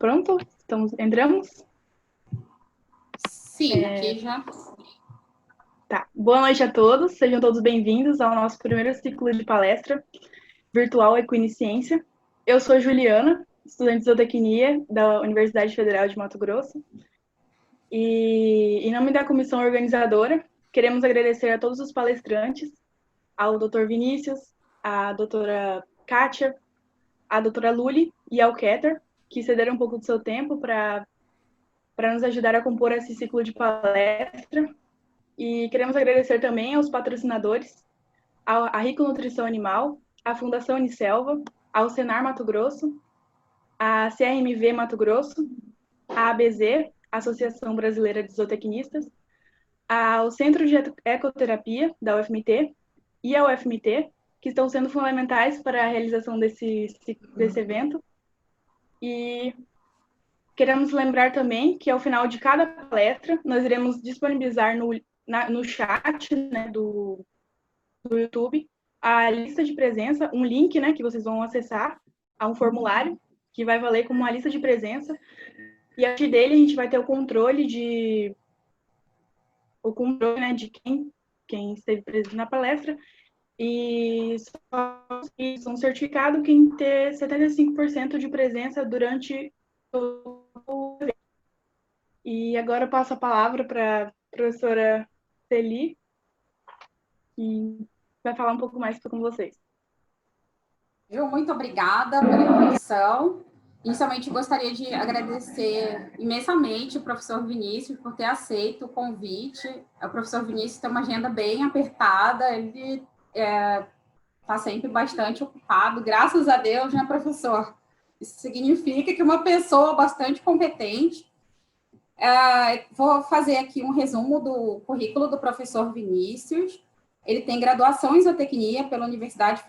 Pronto? Entramos? Sim, aqui já. Tá. Boa noite a todos, sejam todos bem-vindos ao nosso primeiro ciclo de palestra virtual Equinisciência. Eu sou Juliana, estudante de zootecnia da Universidade Federal de Mato Grosso. E, em nome da comissão organizadora, queremos agradecer a todos os palestrantes, ao Dr. Vinícius, à doutora Kátia, à doutora Luli e ao Keter, que cederam um pouco do seu tempo para nos ajudar a compor esse ciclo de palestra. E queremos agradecer também aos patrocinadores, à Rico Nutrição Animal, à Fundação Unicelva, ao Senar Mato Grosso, à CRMV Mato Grosso, à ABZ, Associação Brasileira de Zootecnistas, ao Centro de Ecoterapia da UFMT e ao UFMT, que estão sendo fundamentais para a realização desse evento. E queremos lembrar também que, ao final de cada palestra, nós iremos disponibilizar no chat, né, do YouTube a lista de presença, um link, né, que vocês vão acessar a um formulário que vai valer como uma lista de presença, e a partir dele a gente vai ter o controle, né, de quem esteve presente na palestra, e só um certificado quem ter 75% de presença durante o evento. E agora eu passo a palavra para a professora Celi, que vai falar um pouco mais com vocês. Muito obrigada pela introdução. Inicialmente, gostaria de agradecer imensamente o professor Vinícius por ter aceito o convite. O professor Vinícius tem uma agenda bem apertada, ele está sempre bastante ocupado, graças a Deus, né, professor? Isso significa que uma pessoa bastante competente. Vou fazer aqui um resumo do currículo do professor Vinícius. Ele tem graduação em zootecnia pela Universidade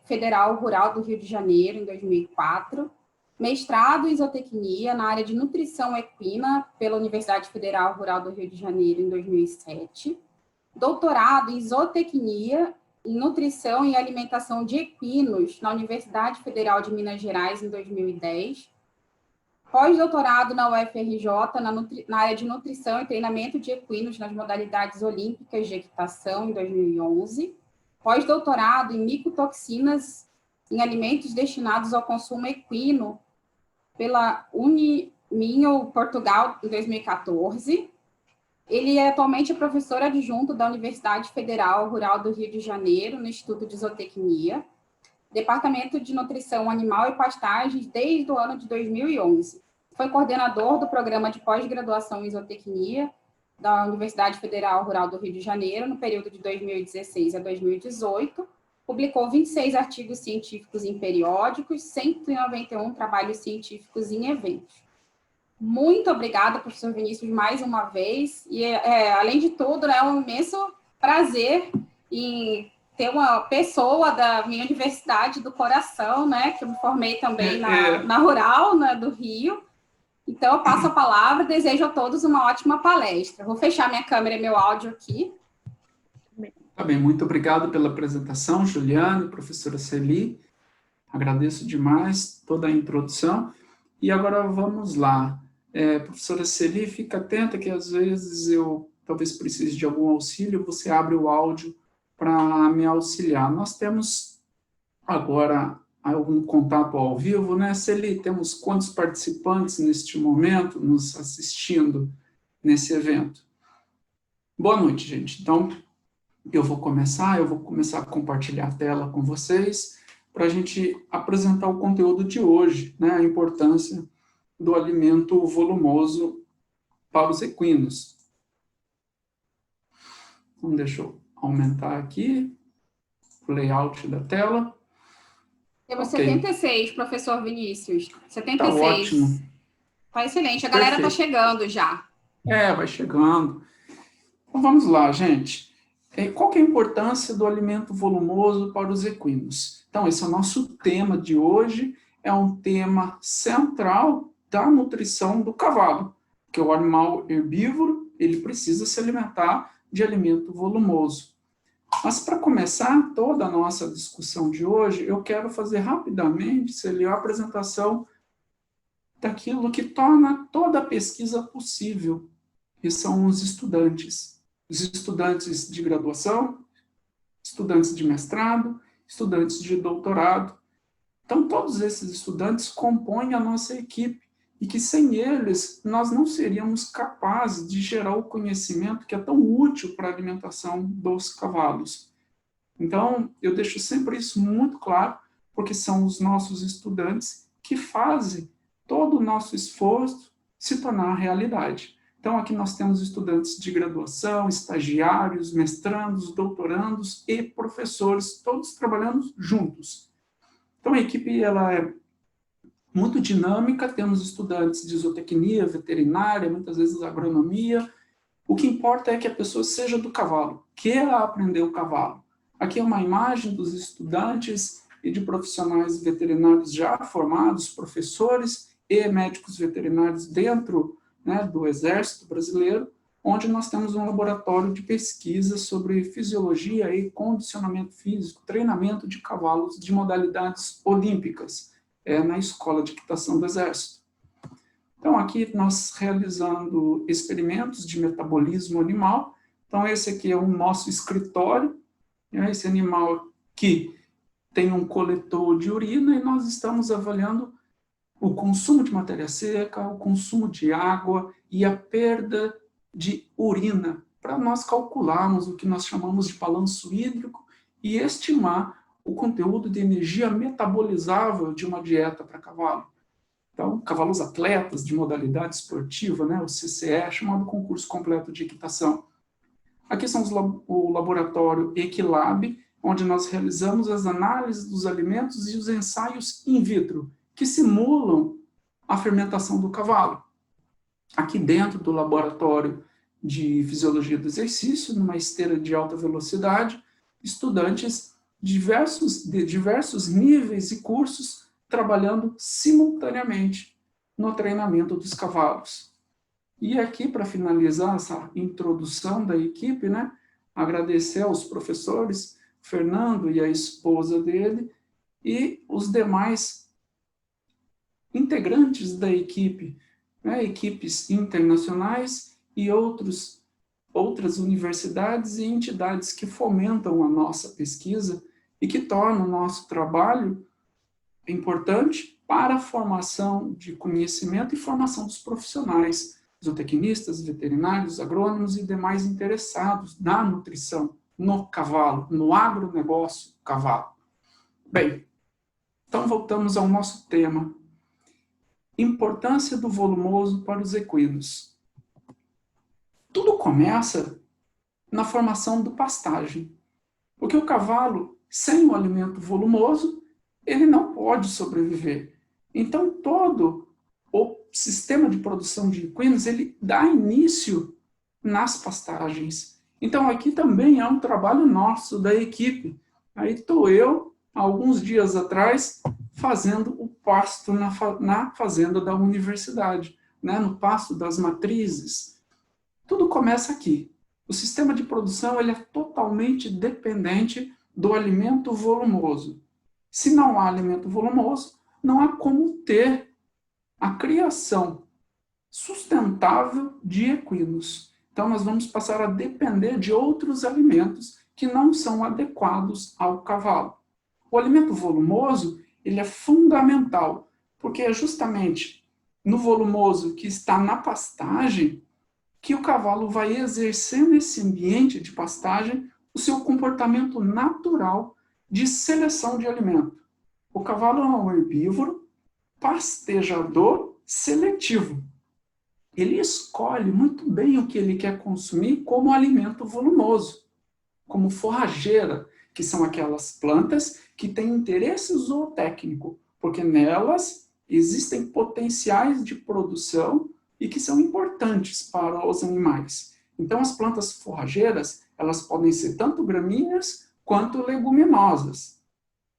Federal Rural do Rio de Janeiro, em 2004, mestrado em zootecnia na área de nutrição equina pela Universidade Federal Rural do Rio de Janeiro, em 2007, doutorado em zootecnia, em nutrição e alimentação de equinos na Universidade Federal de Minas Gerais, em 2010, pós-doutorado na UFRJ, na área de nutrição e treinamento de equinos nas modalidades olímpicas de equitação, em 2011. Pós-doutorado em micotoxinas em alimentos destinados ao consumo equino pela Uniminho, Portugal, em 2014. Ele é atualmente professor adjunto da Universidade Federal Rural do Rio de Janeiro, no Instituto de Zootecnia, Departamento de Nutrição Animal e Pastagens desde o ano de 2011. Foi coordenador do programa de pós-graduação em zootecnia da Universidade Federal Rural do Rio de Janeiro, no período de 2016 a 2018. Publicou 26 artigos científicos em periódicos, 191 trabalhos científicos em eventos. Muito obrigada, professor Vinícius, mais uma vez. E, além de tudo, é um imenso prazer em ter uma pessoa da minha universidade do coração, né, que eu me formei também na Rural, né, do Rio. Então, eu passo a palavra e desejo a todos uma ótima palestra. Vou fechar minha câmera e meu áudio aqui. Tá bem, muito obrigado pela apresentação, Juliana, professora Celi. Agradeço demais toda a introdução. E agora vamos lá. Professora Celi, fica atenta que às vezes eu talvez precise de algum auxílio, você abre o áudio para me auxiliar. Nós temos agora algum contato ao vivo, né, Celi? Temos quantos participantes neste momento nos assistindo nesse evento? Boa noite, gente. Então, eu vou começar a compartilhar a tela com vocês para a gente apresentar o conteúdo de hoje, né, a importância do alimento volumoso para os equinos. Então, deixa eu aumentar aqui o layout da tela. Temos 76, professor Vinícius. 76. Tá ótimo. Tá excelente. A galera está chegando já. Vai chegando. Então, vamos lá, gente. Qual que é a importância do alimento volumoso para os equinos? Então, esse é o nosso tema de hoje. É um tema central da nutrição do cavalo, que o animal herbívoro, ele precisa se alimentar de alimento volumoso. Mas, para começar toda a nossa discussão de hoje, eu quero fazer rapidamente, a apresentação daquilo que torna toda a pesquisa possível, que são os estudantes. Os estudantes de graduação, estudantes de mestrado, estudantes de doutorado. Então, todos esses estudantes compõem a nossa equipe, e que sem eles nós não seríamos capazes de gerar o conhecimento que é tão útil para a alimentação dos cavalos. Então, eu deixo sempre isso muito claro, porque são os nossos estudantes que fazem todo o nosso esforço se tornar realidade. Então, aqui nós temos estudantes de graduação, estagiários, mestrandos, doutorandos e professores, todos trabalhando juntos. Então, a equipe ela é muito dinâmica, temos estudantes de zootecnia, veterinária, muitas vezes agronomia. O que importa é que a pessoa seja do cavalo, queira aprender o cavalo. Aqui é uma imagem dos estudantes e de profissionais veterinários já formados, professores e médicos veterinários dentro, né, do Exército Brasileiro, onde nós temos um laboratório de pesquisa sobre fisiologia e condicionamento físico, treinamento de cavalos de modalidades olímpicas, na Escola de Equitação do Exército. Então, aqui nós realizando experimentos de metabolismo animal. Então, esse aqui é o nosso escritório, esse animal que tem um coletor de urina, e nós estamos avaliando o consumo de matéria seca, o consumo de água e a perda de urina, para nós calcularmos o que nós chamamos de balanço hídrico e estimar o conteúdo de energia metabolizável de uma dieta para cavalo. Então, cavalos atletas de modalidade esportiva, né, o CCE, chamado Concurso Completo de Equitação. Aqui são o laboratório Equilab, onde nós realizamos as análises dos alimentos e os ensaios in vitro, que simulam a fermentação do cavalo. Aqui dentro do laboratório de fisiologia do exercício, numa esteira de alta velocidade, estudantes de diversos níveis e cursos trabalhando simultaneamente no treinamento dos cavalos. E aqui, para finalizar essa introdução da equipe, né, agradecer aos professores, Fernando e a esposa dele, e os demais integrantes da equipe, né, equipes internacionais e outras universidades e entidades que fomentam a nossa pesquisa e que tornam o nosso trabalho importante para a formação de conhecimento e formação dos profissionais, zootecnistas, veterinários, agrônomos e demais interessados na nutrição, no cavalo, no agronegócio cavalo. Bem, então voltamos ao nosso tema. Importância do volumoso para os equinos. Tudo começa na formação do pastagem, porque o cavalo, sem o alimento volumoso, ele não pode sobreviver. Então, todo o sistema de produção de equinos, ele dá início nas pastagens. Então, aqui também é um trabalho nosso, da equipe. Aí estou eu, alguns dias atrás, fazendo o pasto na fazenda da universidade, né, no pasto das matrizes. Tudo começa aqui. O sistema de produção ele é totalmente dependente do alimento volumoso. Se não há alimento volumoso, não há como ter a criação sustentável de equinos. Então, nós vamos passar a depender de outros alimentos que não são adequados ao cavalo. O alimento volumoso, ele é fundamental, porque é justamente no volumoso que está na pastagem que o cavalo vai exercer nesse ambiente de pastagem o seu comportamento natural de seleção de alimento. O cavalo é um herbívoro pastejador seletivo. Ele escolhe muito bem o que ele quer consumir como alimento volumoso, como forrageira, que são aquelas plantas que têm interesse zootécnico, porque nelas existem potenciais de produção e que são importantes para os animais. Então, as plantas forrageiras, elas podem ser tanto gramíneas quanto leguminosas.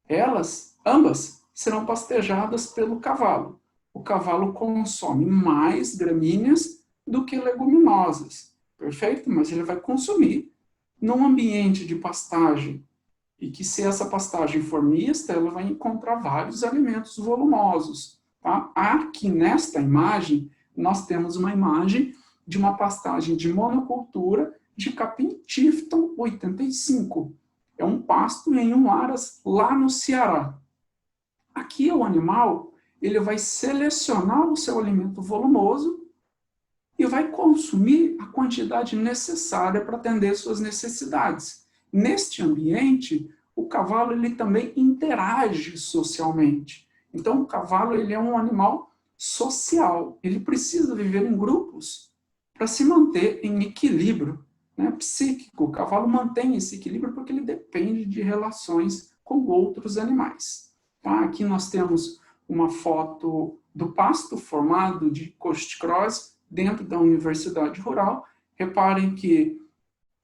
Elas, ambas, serão pastejadas pelo cavalo. O cavalo consome mais gramíneas do que leguminosas. Perfeito? Mas ele vai consumir num ambiente de pastagem. E que se essa pastagem for mista, ela vai encontrar vários alimentos volumosos. Tá? Aqui nesta imagem, nós temos uma imagem de uma pastagem de monocultura de capim Tifton 85. É um pasto em um aras lá no Ceará. Aqui o animal ele vai selecionar o seu alimento volumoso e vai consumir a quantidade necessária para atender suas necessidades. Neste ambiente, o cavalo ele também interage socialmente. Então, o cavalo ele é um animal social. Ele precisa viver em grupos para se manter em equilíbrio, né, psíquico. O cavalo mantém esse equilíbrio porque ele depende de relações com outros animais. Tá? Aqui nós temos uma foto do pasto formado de cost-cross dentro da universidade rural. Reparem que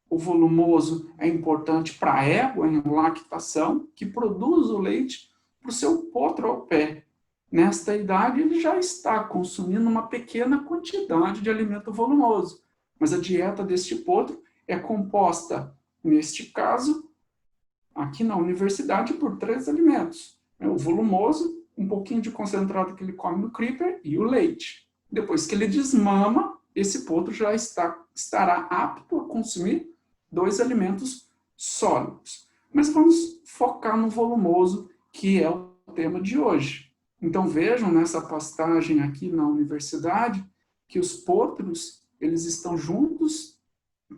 o volumoso é importante para a égua em lactação, que produz o leite para o seu potro ao pé. Nesta idade, ele já está consumindo uma pequena quantidade de alimento volumoso, mas a dieta deste potro é composta, neste caso, aqui na universidade, por 3 alimentos. O volumoso, um pouquinho de concentrado que ele come no creeper e o leite. Depois que ele desmama, esse potro já estará apto a consumir 2 alimentos sólidos. Mas vamos focar no volumoso, que é o tema de hoje. Então vejam nessa pastagem aqui na universidade que os potros eles estão juntos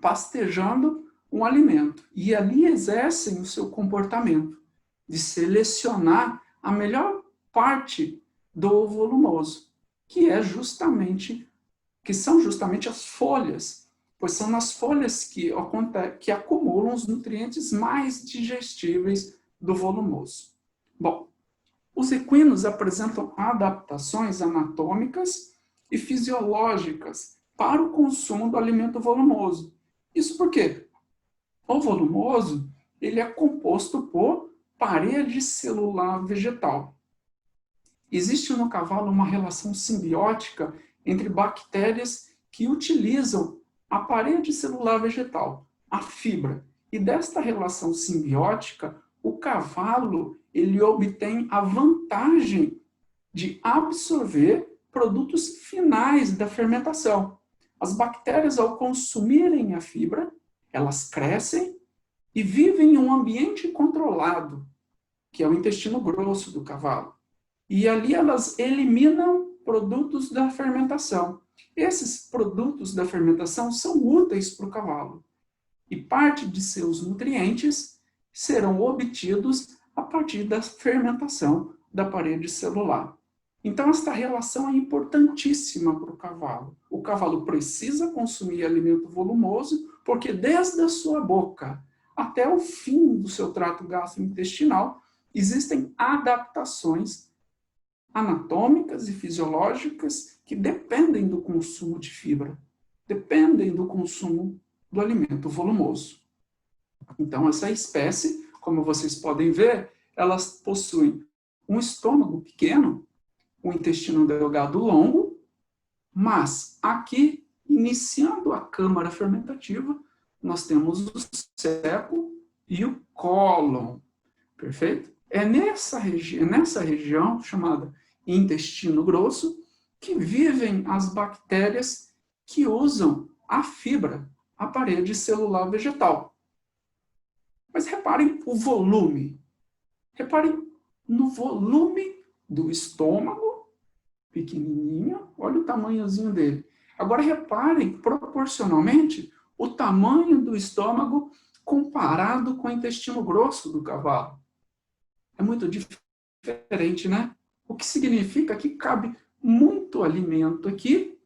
pastejando um alimento e ali exercem o seu comportamento de selecionar a melhor parte do volumoso, que são justamente as folhas, pois são nas folhas que acumulam os nutrientes mais digestíveis do volumoso. Bom, os equinos apresentam adaptações anatômicas e fisiológicas para o consumo do alimento volumoso. Isso porque o volumoso ele é composto por parede celular vegetal. Existe no cavalo uma relação simbiótica entre bactérias que utilizam a parede celular vegetal, a fibra. E desta relação simbiótica, o cavalo ele obtém a vantagem de absorver produtos finais da fermentação. As bactérias, ao consumirem a fibra, elas crescem e vivem em um ambiente controlado, que é o intestino grosso do cavalo. E ali elas eliminam produtos da fermentação. Esses produtos da fermentação são úteis para o cavalo. E parte de seus nutrientes serão obtidos a partir da fermentação da parede celular. Então, esta relação é importantíssima para o cavalo. O cavalo precisa consumir alimento volumoso, porque desde a sua boca até o fim do seu trato gastrointestinal, existem adaptações anatômicas e fisiológicas que dependem do consumo de fibra, dependem do consumo do alimento volumoso. Então, essa espécie, como vocês podem ver, elas possuem um estômago pequeno, um intestino delgado longo, mas aqui, iniciando a câmara fermentativa, nós temos o cepo e o cólon. Perfeito? É nessa região chamada intestino grosso que vivem as bactérias que usam a fibra, a parede celular vegetal. Mas reparem o volume. Reparem no volume do estômago, pequenininho, olha o tamanhozinho dele. Agora reparem proporcionalmente o tamanho do estômago comparado com o intestino grosso do cavalo. É muito diferente, né? O que significa que cabe muito alimento aqui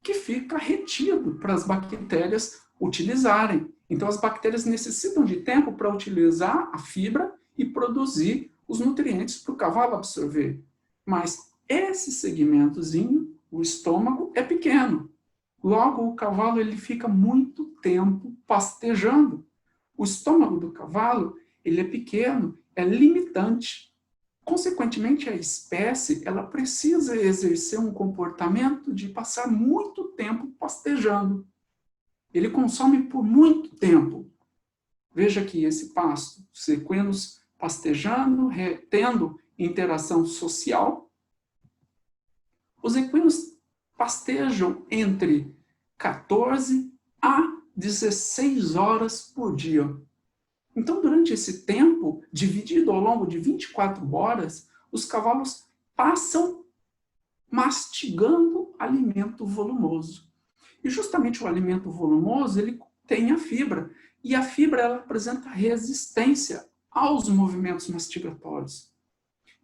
que fica retido para as bactérias utilizarem. Então, as bactérias necessitam de tempo para utilizar a fibra e produzir os nutrientes para o cavalo absorver. Mas esse segmentozinho, o estômago, é pequeno. Logo, o cavalo ele fica muito tempo pastejando. O estômago do cavalo ele é pequeno, é limitante. Consequentemente, a espécie ela precisa exercer um comportamento de passar muito tempo pastejando. Ele consome por muito tempo. Veja aqui esse pasto, os equinos pastejando, tendo interação social, Os equinos pastejam entre 14 a 16 horas por dia. Então, durante esse tempo, dividido ao longo de 24 horas, os cavalos passam mastigando alimento volumoso. E justamente o alimento volumoso, ele tem a fibra. E a fibra, ela apresenta resistência aos movimentos mastigatórios.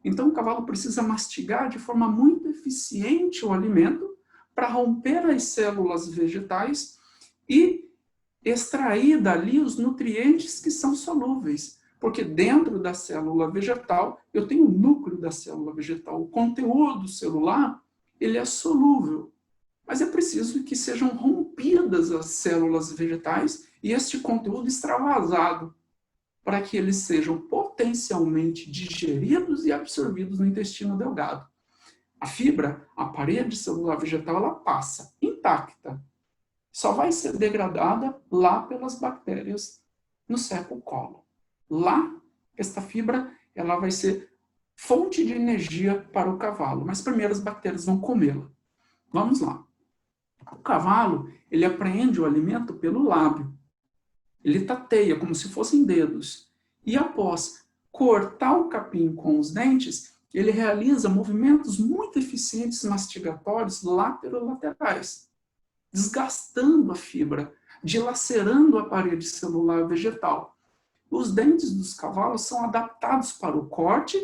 Então, o cavalo precisa mastigar de forma muito eficiente o alimento para romper as células vegetais e extrair dali os nutrientes que são solúveis. Porque dentro da célula vegetal, eu tenho o núcleo da célula vegetal. O conteúdo celular, ele é solúvel. Mas é preciso que sejam rompidas as células vegetais e este conteúdo extravasado, para que eles sejam potencialmente digeridos e absorvidos no intestino delgado. A fibra, a parede celular vegetal, ela passa intacta. Só vai ser degradada lá pelas bactérias no século-colo. Lá, esta fibra, ela vai ser fonte de energia para o cavalo, mas primeiro as bactérias vão comê-la. Vamos lá. O cavalo, ele apreende o alimento pelo lábio. Ele tateia como se fossem dedos. E após cortar o capim com os dentes, ele realiza movimentos muito eficientes mastigatórios laterolaterais, desgastando a fibra, dilacerando a parede celular vegetal. Os dentes dos cavalos são adaptados para o corte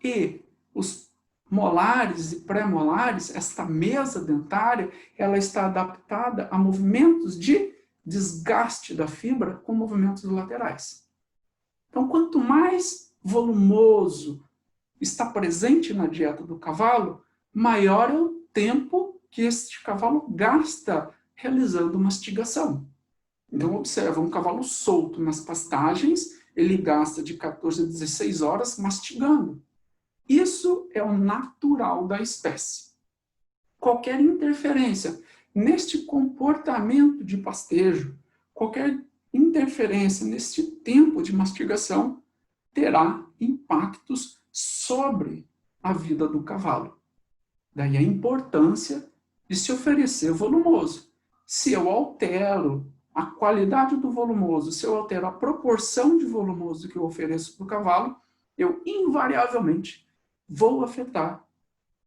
e os molares e pré-molares, esta mesa dentária, ela está adaptada a movimentos de desgaste da fibra com movimentos laterais. Então, quanto mais volumoso está presente na dieta do cavalo, maior é o tempo que este cavalo gasta realizando mastigação. Então, observa, um cavalo solto nas pastagens, ele gasta de 14 a 16 horas mastigando. Isso é o natural da espécie. Qualquer interferência neste comportamento de pastejo, qualquer interferência neste tempo de mastigação, terá impactos sobre a vida do cavalo. Daí a importância de se oferecer volumoso. Se eu altero a qualidade do volumoso, se eu altero a proporção de volumoso que eu ofereço para o cavalo, eu invariavelmente vou afetar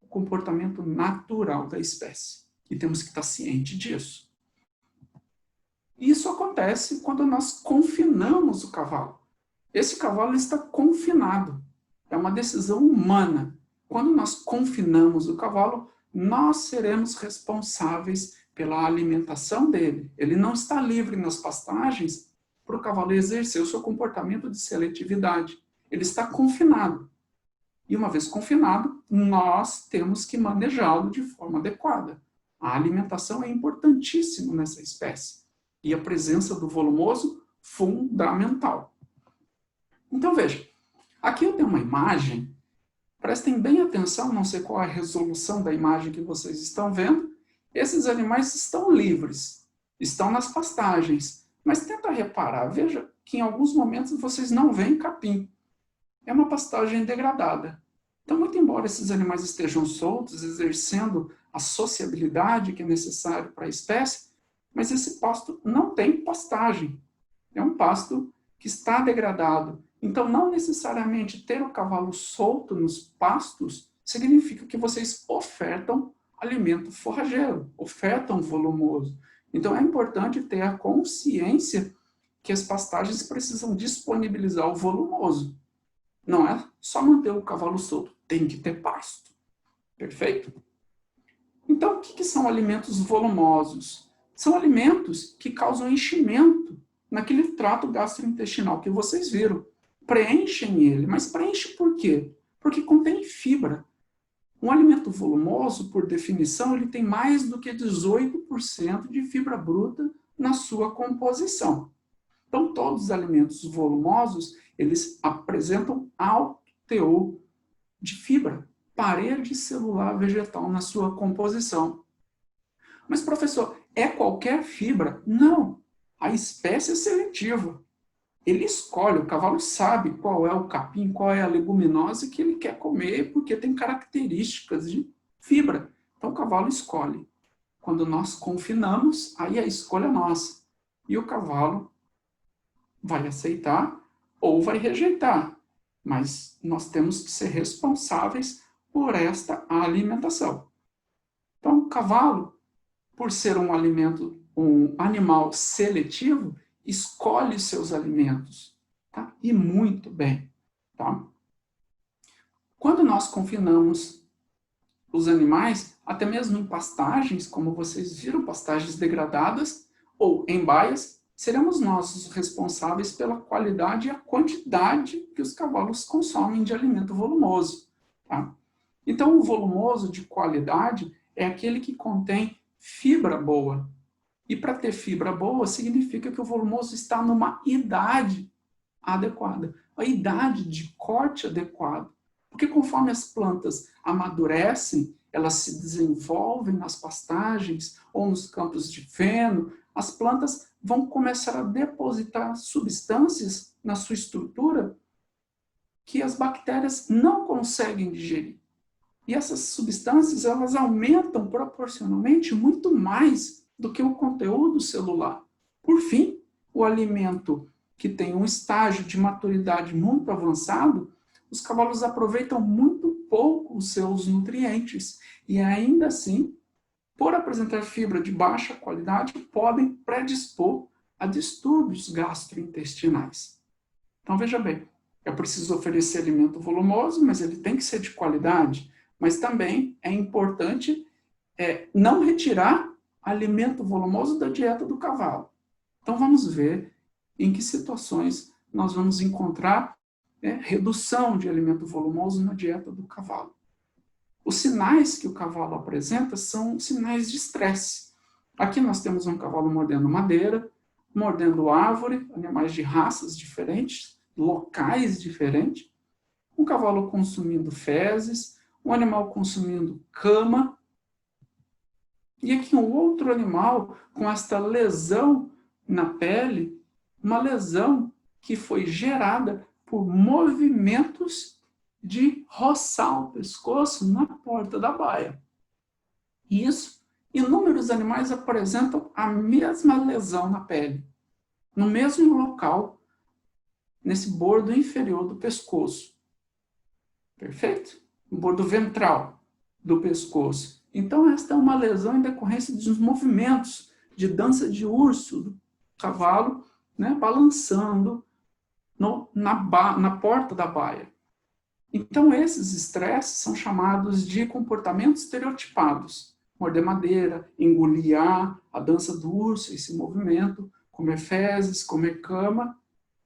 o comportamento natural da espécie. E temos que estar cientes disso. Isso acontece quando nós confinamos o cavalo. Esse cavalo está confinado. É uma decisão humana. Quando nós confinamos o cavalo, nós seremos responsáveis pela alimentação dele. Ele não está livre nas pastagens para o cavalo exercer o seu comportamento de seletividade. Ele está confinado. E uma vez confinado, nós temos que manejá-lo de forma adequada. A alimentação é importantíssima nessa espécie. E a presença do volumoso, fundamental. Então, veja, aqui eu tenho uma imagem. Prestem bem atenção, não sei qual é a resolução da imagem que vocês estão vendo. Esses animais estão livres, estão nas pastagens. Mas tenta reparar, veja que em alguns momentos vocês não veem capim. É uma pastagem degradada. Então, muito embora esses animais estejam soltos, exercendo a sociabilidade que é necessário para a espécie, mas esse pasto não tem pastagem. É um pasto que está degradado. Então, não necessariamente ter o cavalo solto nos pastos significa que vocês ofertam alimento forrageiro, ofertam volumoso. Então, é importante ter a consciência que as pastagens precisam disponibilizar o volumoso. Não é só manter o cavalo solto, tem que ter pasto. Perfeito? Então, o que são alimentos volumosos? São alimentos que causam enchimento naquele trato gastrointestinal que vocês viram. Preenchem ele, mas preenche por quê? Porque contém fibra. Um alimento volumoso, por definição, ele tem mais do que 18% de fibra bruta na sua composição. Então, todos os alimentos volumosos, eles apresentam alto teor de fibra, parede celular vegetal na sua composição. Mas, professor, é qualquer fibra? Não. A espécie é seletiva. ele escolhe, o cavalo sabe qual é o capim, qual é a leguminosa que ele quer comer, porque tem características de fibra. Então, o cavalo escolhe. Quando nós confinamos, aí a escolha é nossa. E o cavalo vai aceitar ou vai rejeitar. Mas nós temos que ser responsáveis por esta alimentação. Então, o cavalo, por ser um animal seletivo, escolhe seus alimentos, tá? E muito bem, tá? Quando nós confinamos os animais, até mesmo em pastagens, como vocês viram, pastagens degradadas, ou em baias, seremos nós os responsáveis pela qualidade e a quantidade que os cavalos consomem de alimento volumoso, tá? Então, o volumoso de qualidade é aquele que contém fibra boa. E para ter fibra boa, significa que o volumoso está numa idade adequada, a idade de corte adequado. Porque conforme as plantas amadurecem, elas se desenvolvem nas pastagens ou nos campos de feno, as plantas vão começar a depositar substâncias na sua estrutura que as bactérias não conseguem digerir. E essas substâncias, elas aumentam proporcionalmente muito mais do que o conteúdo celular. Por fim, o alimento que tem um estágio de maturidade muito avançado, os cavalos aproveitam muito pouco os seus nutrientes e ainda assim, por apresentar fibra de baixa qualidade, podem predispor a distúrbios gastrointestinais. Então veja bem, é preciso oferecer alimento volumoso, mas ele tem que ser de qualidade, mas também é importante não retirar alimento volumoso da dieta do cavalo. Então vamos ver em que situações nós vamos encontrar redução de alimento volumoso na dieta do cavalo. Os sinais que o cavalo apresenta são sinais de estresse. Aqui nós temos um cavalo mordendo madeira, mordendo árvore, animais de raças diferentes, locais diferentes, um cavalo consumindo fezes, um animal consumindo cama, e aqui um outro animal com esta lesão na pele, uma lesão que foi gerada por movimentos de roçar o pescoço na porta da baia. Isso, inúmeros animais apresentam a mesma lesão na pele, no mesmo local, nesse bordo inferior do pescoço. Perfeito? O bordo ventral do pescoço. Então, esta é uma lesão em decorrência dos movimentos de dança de urso do cavalo, balançando na porta da baia. Então, esses estresses são chamados de comportamentos estereotipados. Morder madeira, engolir ar, a dança do urso, esse movimento, comer fezes, comer cama,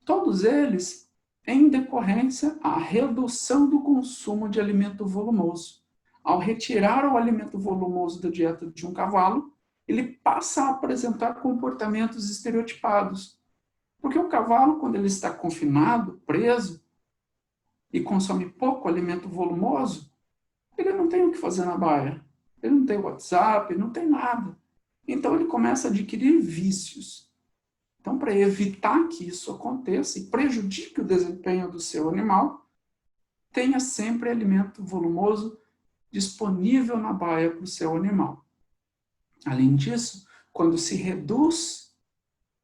todos eles em decorrência à redução do consumo de alimento volumoso. Ao retirar o alimento volumoso da dieta de um cavalo, ele passa a apresentar comportamentos estereotipados. Porque o cavalo, quando ele está confinado, preso, e consome pouco alimento volumoso, ele não tem o que fazer na baia. Ele não tem WhatsApp, não tem nada. Então ele começa a adquirir vícios. Então, para evitar que isso aconteça e prejudique o desempenho do seu animal, tenha sempre alimento volumoso disponível na baia para o seu animal. Além disso, quando se reduz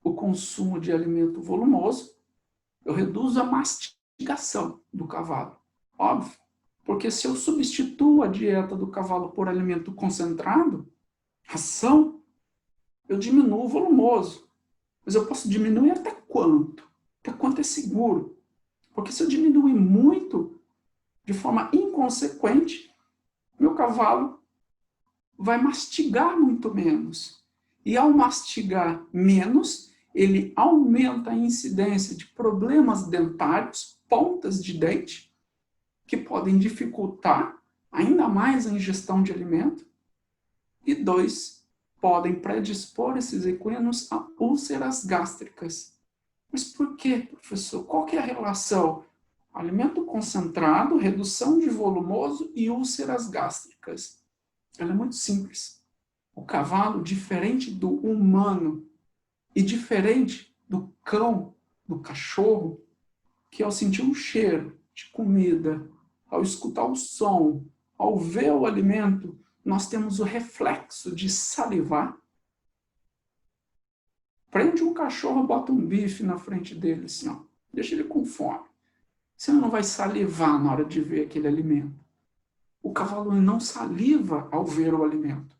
o consumo de alimento volumoso, eu reduzo a mastigação do cavalo. Óbvio, porque se eu substituo a dieta do cavalo por alimento concentrado, ração, eu diminuo o volumoso. Mas eu posso diminuir até quanto? Até quanto é seguro? Porque se eu diminuir muito, de forma inconsequente, meu cavalo vai mastigar muito menos. E ao mastigar menos, ele aumenta a incidência de problemas dentários, pontas de dente, que podem dificultar ainda mais a ingestão de alimento. E 2, podem predispor esses equinos a úlceras gástricas. Mas por quê, professor? Qual que é a relação? Alimento concentrado, redução de volumoso e úlceras gástricas. Ela é muito simples. O cavalo, diferente do humano e diferente do cão, do cachorro que ao sentir um cheiro de comida, ao escutar o som, ao ver o alimento, nós temos o reflexo de salivar? Prende um cachorro, bota um bife na frente dele, assim, ó, deixa ele com fome. Você não vai salivar na hora de ver aquele alimento. O cavalo não saliva ao ver o alimento.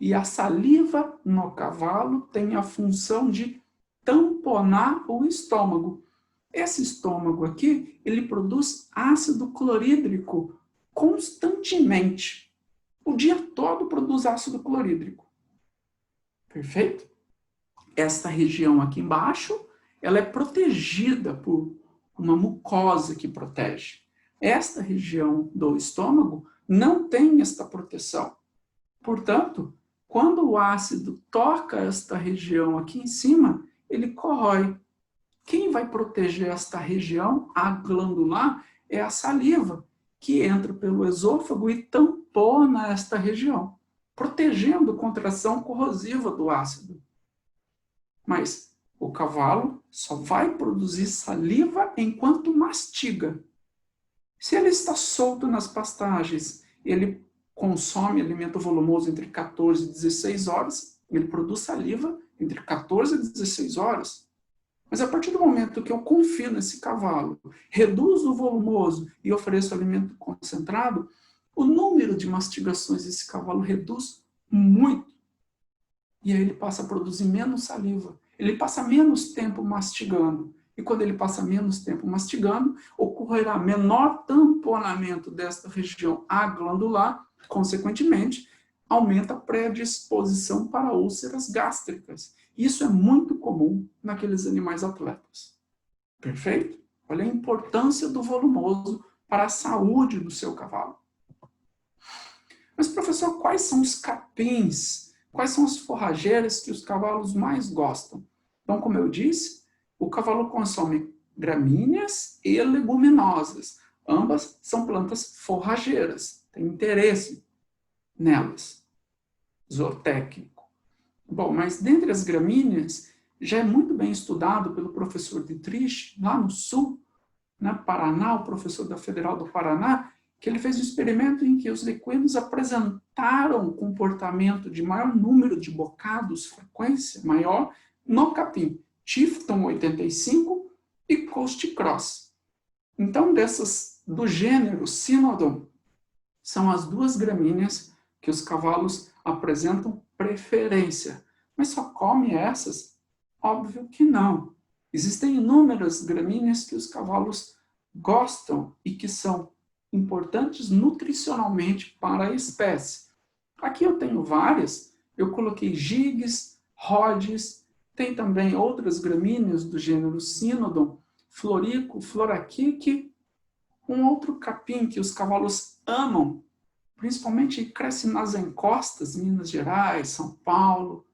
E a saliva no cavalo tem a função de tamponar o estômago. Esse estômago aqui, ele produz ácido clorídrico constantemente. O dia todo produz ácido clorídrico. Perfeito? Esta região aqui embaixo, ela é protegida por uma mucosa que protege. Esta região do estômago não tem esta proteção. Portanto, quando o ácido toca esta região aqui em cima, ele corrói. Quem vai proteger esta região, a glandular, é a saliva, que entra pelo esôfago e tampona esta região, protegendo contra a ação corrosiva do ácido. Mas o cavalo só vai produzir saliva enquanto mastiga. Se ele está solto nas pastagens, ele consome alimento volumoso entre 14 e 16 horas, ele produz saliva entre 14 e 16 horas. Mas a partir do momento que eu confio nesse cavalo, reduzo o volumoso e ofereço alimento concentrado, o número de mastigações desse cavalo reduz muito. E aí ele passa a produzir menos saliva. Ele passa menos tempo mastigando. E quando ele passa menos tempo mastigando, ocorrerá menor tamponamento desta região aglandular, consequentemente, aumenta a predisposição para úlceras gástricas. Isso é muito comum naqueles animais atletas. Perfeito? Olha a importância do volumoso para a saúde do seu cavalo. Mas, professor, quais são os capins? Quais são as forrageiras que os cavalos mais gostam? Então, como eu disse, o cavalo consome gramíneas e leguminosas. Ambas são plantas forrageiras. Tem interesse nelas. Zootécnico. Bom, mas dentre as gramíneas, já é muito bem estudado pelo professor Dietrich, lá no sul, na Paraná, o professor da Federal do Paraná, que ele fez um experimento em que os equinos apresentaram um comportamento de maior número de bocados, frequência maior, no capim Tifton 85 e Coast Cross. Então, dessas do gênero Cynodon, são as duas gramíneas que os cavalos apresentam preferência. Mas só come essas? Óbvio que não. Existem inúmeras gramíneas que os cavalos gostam e que são importantes nutricionalmente para a espécie. Aqui eu tenho várias, eu coloquei gigs, rodes, tem também outras gramíneas do gênero Cynodon, florico, floraquique, um outro capim que os cavalos amam, principalmente cresce nas encostas, Minas Gerais, São Paulo,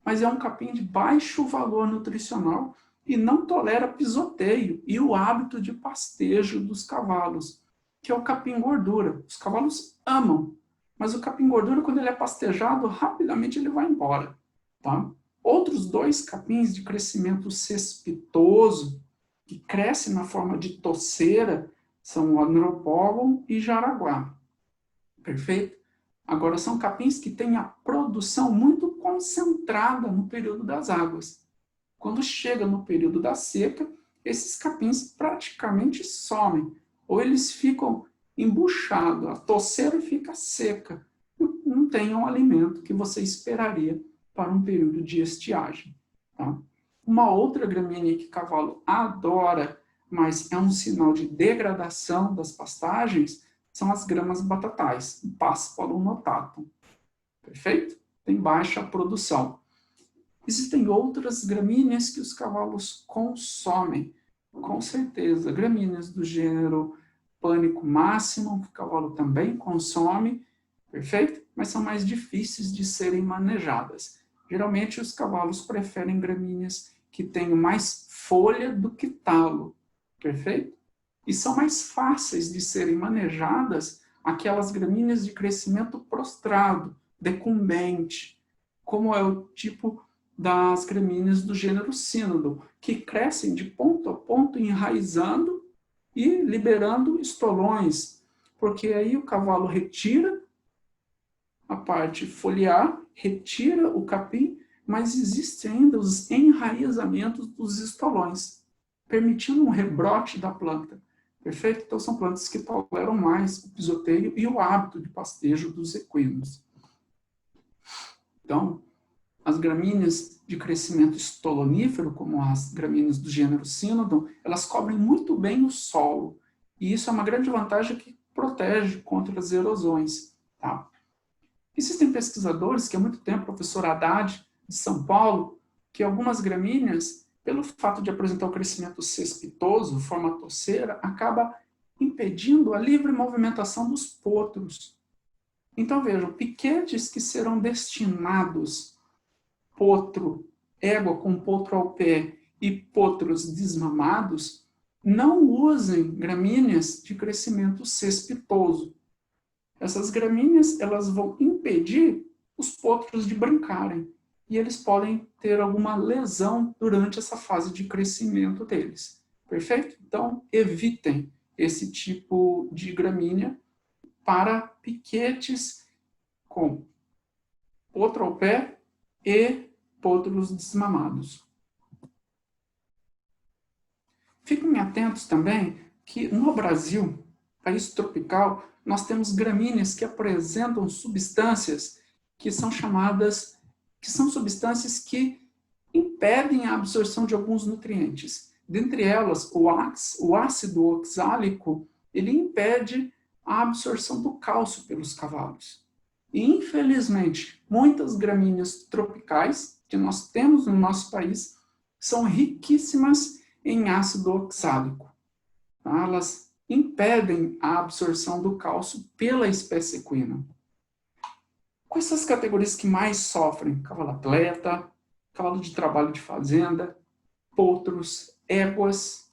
mas é um capim de baixo valor nutricional e não tolera pisoteio e o hábito de pastejo dos cavalos, que é o capim gordura. Os cavalos amam, mas o capim gordura, quando ele é pastejado, rapidamente ele vai embora. Tá? Outros dois capins de crescimento cespitoso, que crescem na forma de toceira, são o Andropogon e Jaraguá. Perfeito? Agora, são capins que têm a produção muito concentrada no período das águas. Quando chega no período da seca, esses capins praticamente somem, ou eles ficam embuchados, a toceira fica seca, não tem um alimento que você esperaria para um período de estiagem. Tá? Uma outra gramínea que o cavalo adora, mas é um sinal de degradação das pastagens, são as gramas batatais, Paspalum notatum. Perfeito? Tem baixa produção. Existem outras gramíneas que os cavalos consomem, com certeza. Gramíneas do gênero Pânico Máximo, que o cavalo também consome, perfeito? Mas são mais difíceis de serem manejadas. Geralmente os cavalos preferem gramíneas que tenham mais folha do que talo, perfeito? E são mais fáceis de serem manejadas aquelas gramíneas de crescimento prostrado, decumbente, como é o tipo das gramíneas do gênero Cynodon, que crescem de ponto a ponto, enraizando e liberando estolões, porque aí o cavalo retira a parte foliar, retira o capim, mas existem ainda os enraizamentos dos estolões, permitindo um rebrote da planta. Perfeito? Então, são plantas que toleram mais o pisoteio e o hábito de pastejo dos equinos. Então, as gramíneas de crescimento estolonífero, como as gramíneas do gênero Cynodon, elas cobrem muito bem o solo. E isso é uma grande vantagem que protege contra as erosões. Tá? Existem pesquisadores que há muito tempo, o professor Haddad, de São Paulo, que algumas gramíneas, pelo fato de apresentar o crescimento cespitoso, forma toceira, acaba impedindo a livre movimentação dos potros. Então, vejam, piquetes que serão destinados potro, égua com potro ao pé e potros desmamados, não usem gramíneas de crescimento cespitoso. Essas gramíneas, elas vão impedir os potros de brincarem e eles podem ter alguma lesão durante essa fase de crescimento deles. Perfeito? Então, evitem esse tipo de gramínea para piquetes com potro ao pé e potros desmamados. Fiquem atentos também que no Brasil, país tropical, nós temos gramíneas que apresentam substâncias que são chamadas, que são substâncias que impedem a absorção de alguns nutrientes. Dentre elas, o ácido oxálico, ele impede a absorção do cálcio pelos cavalos. E, infelizmente, muitas gramíneas tropicais que nós temos no nosso país são riquíssimas em ácido oxálico. Tá? Elas impedem a absorção do cálcio pela espécie equina. Quais são as categorias que mais sofrem? Cavalo atleta, cavalo de trabalho de fazenda, potros, éguas,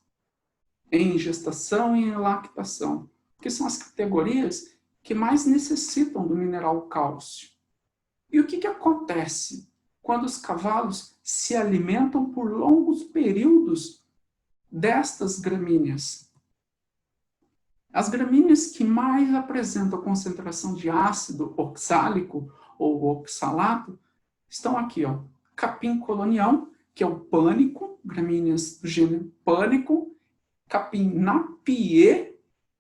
em gestação e em lactação, que são as categorias que mais necessitam do mineral cálcio. E o que acontece quando os cavalos se alimentam por longos períodos destas gramíneas? As gramíneas que mais apresentam concentração de ácido oxálico ou oxalato estão aqui, ó. Capim colonial, que é o pânico, gramíneas do gênero pânico, capim napier,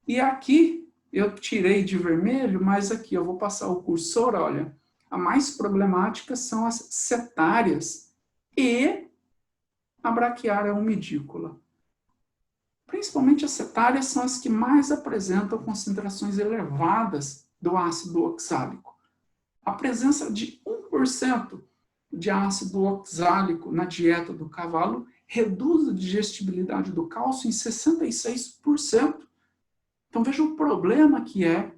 e aqui eu tirei de vermelho, mas aqui eu vou passar o cursor, olha, a mais problemática são as setárias e a braquiária umidícola. Principalmente as setárias são as que mais apresentam concentrações elevadas do ácido oxálico. A presença de 1% de ácido oxálico na dieta do cavalo reduz a digestibilidade do cálcio em 66%. Então veja o problema que é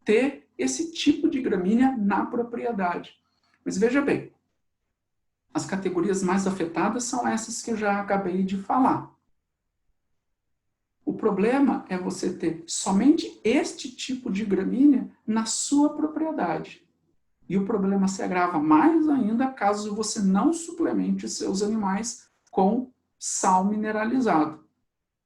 ter esse tipo de gramínea na propriedade. Mas veja bem, as categorias mais afetadas são essas que eu já acabei de falar. O problema é você ter somente este tipo de gramínea na sua propriedade. E o problema se agrava mais ainda caso você não suplemente seus animais com sal mineralizado.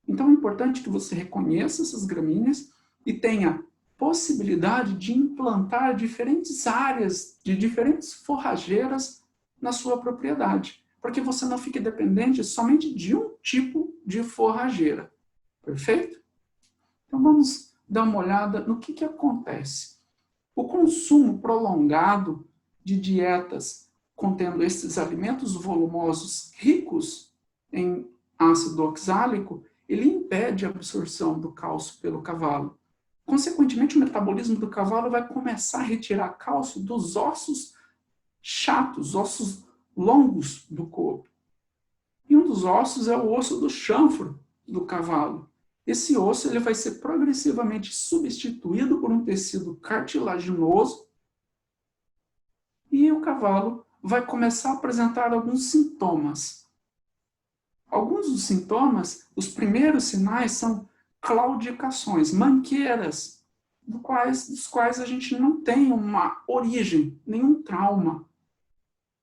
Então é importante que você reconheça essas gramíneas e tenha possibilidade de implantar diferentes áreas de diferentes forrageiras na sua propriedade, para que você não fique dependente somente de um tipo de forrageira. Perfeito? Então vamos dar uma olhada no que acontece. O consumo prolongado de dietas contendo esses alimentos volumosos ricos em ácido oxálico, ele impede a absorção do cálcio pelo cavalo. Consequentemente, o metabolismo do cavalo vai começar a retirar cálcio dos ossos chatos, ossos longos do corpo. E um dos ossos é o osso do chanfro do cavalo. Esse osso ele vai ser progressivamente substituído por um tecido cartilaginoso e o cavalo vai começar a apresentar alguns sintomas. Alguns dos sintomas, os primeiros sinais são claudicações, manqueiras, dos quais a gente não tem uma origem, nenhum trauma.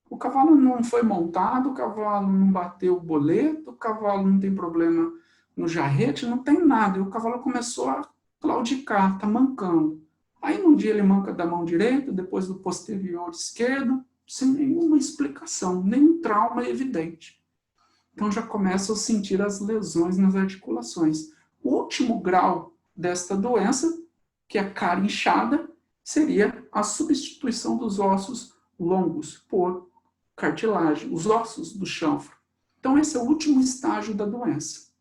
O cavalo não foi montado, o cavalo não bateu o boleto, o cavalo não tem problema no jarrete, não tem nada. E o cavalo começou a claudicar, tá mancando. Aí num dia ele manca da mão direita, depois do posterior esquerdo, sem nenhuma explicação, nenhum trauma evidente. Então já começa a sentir as lesões nas articulações. O último grau desta doença, que é a cara inchada, seria a substituição dos ossos longos por cartilagem, os ossos do chanfro. Então esse é o último estágio da doença.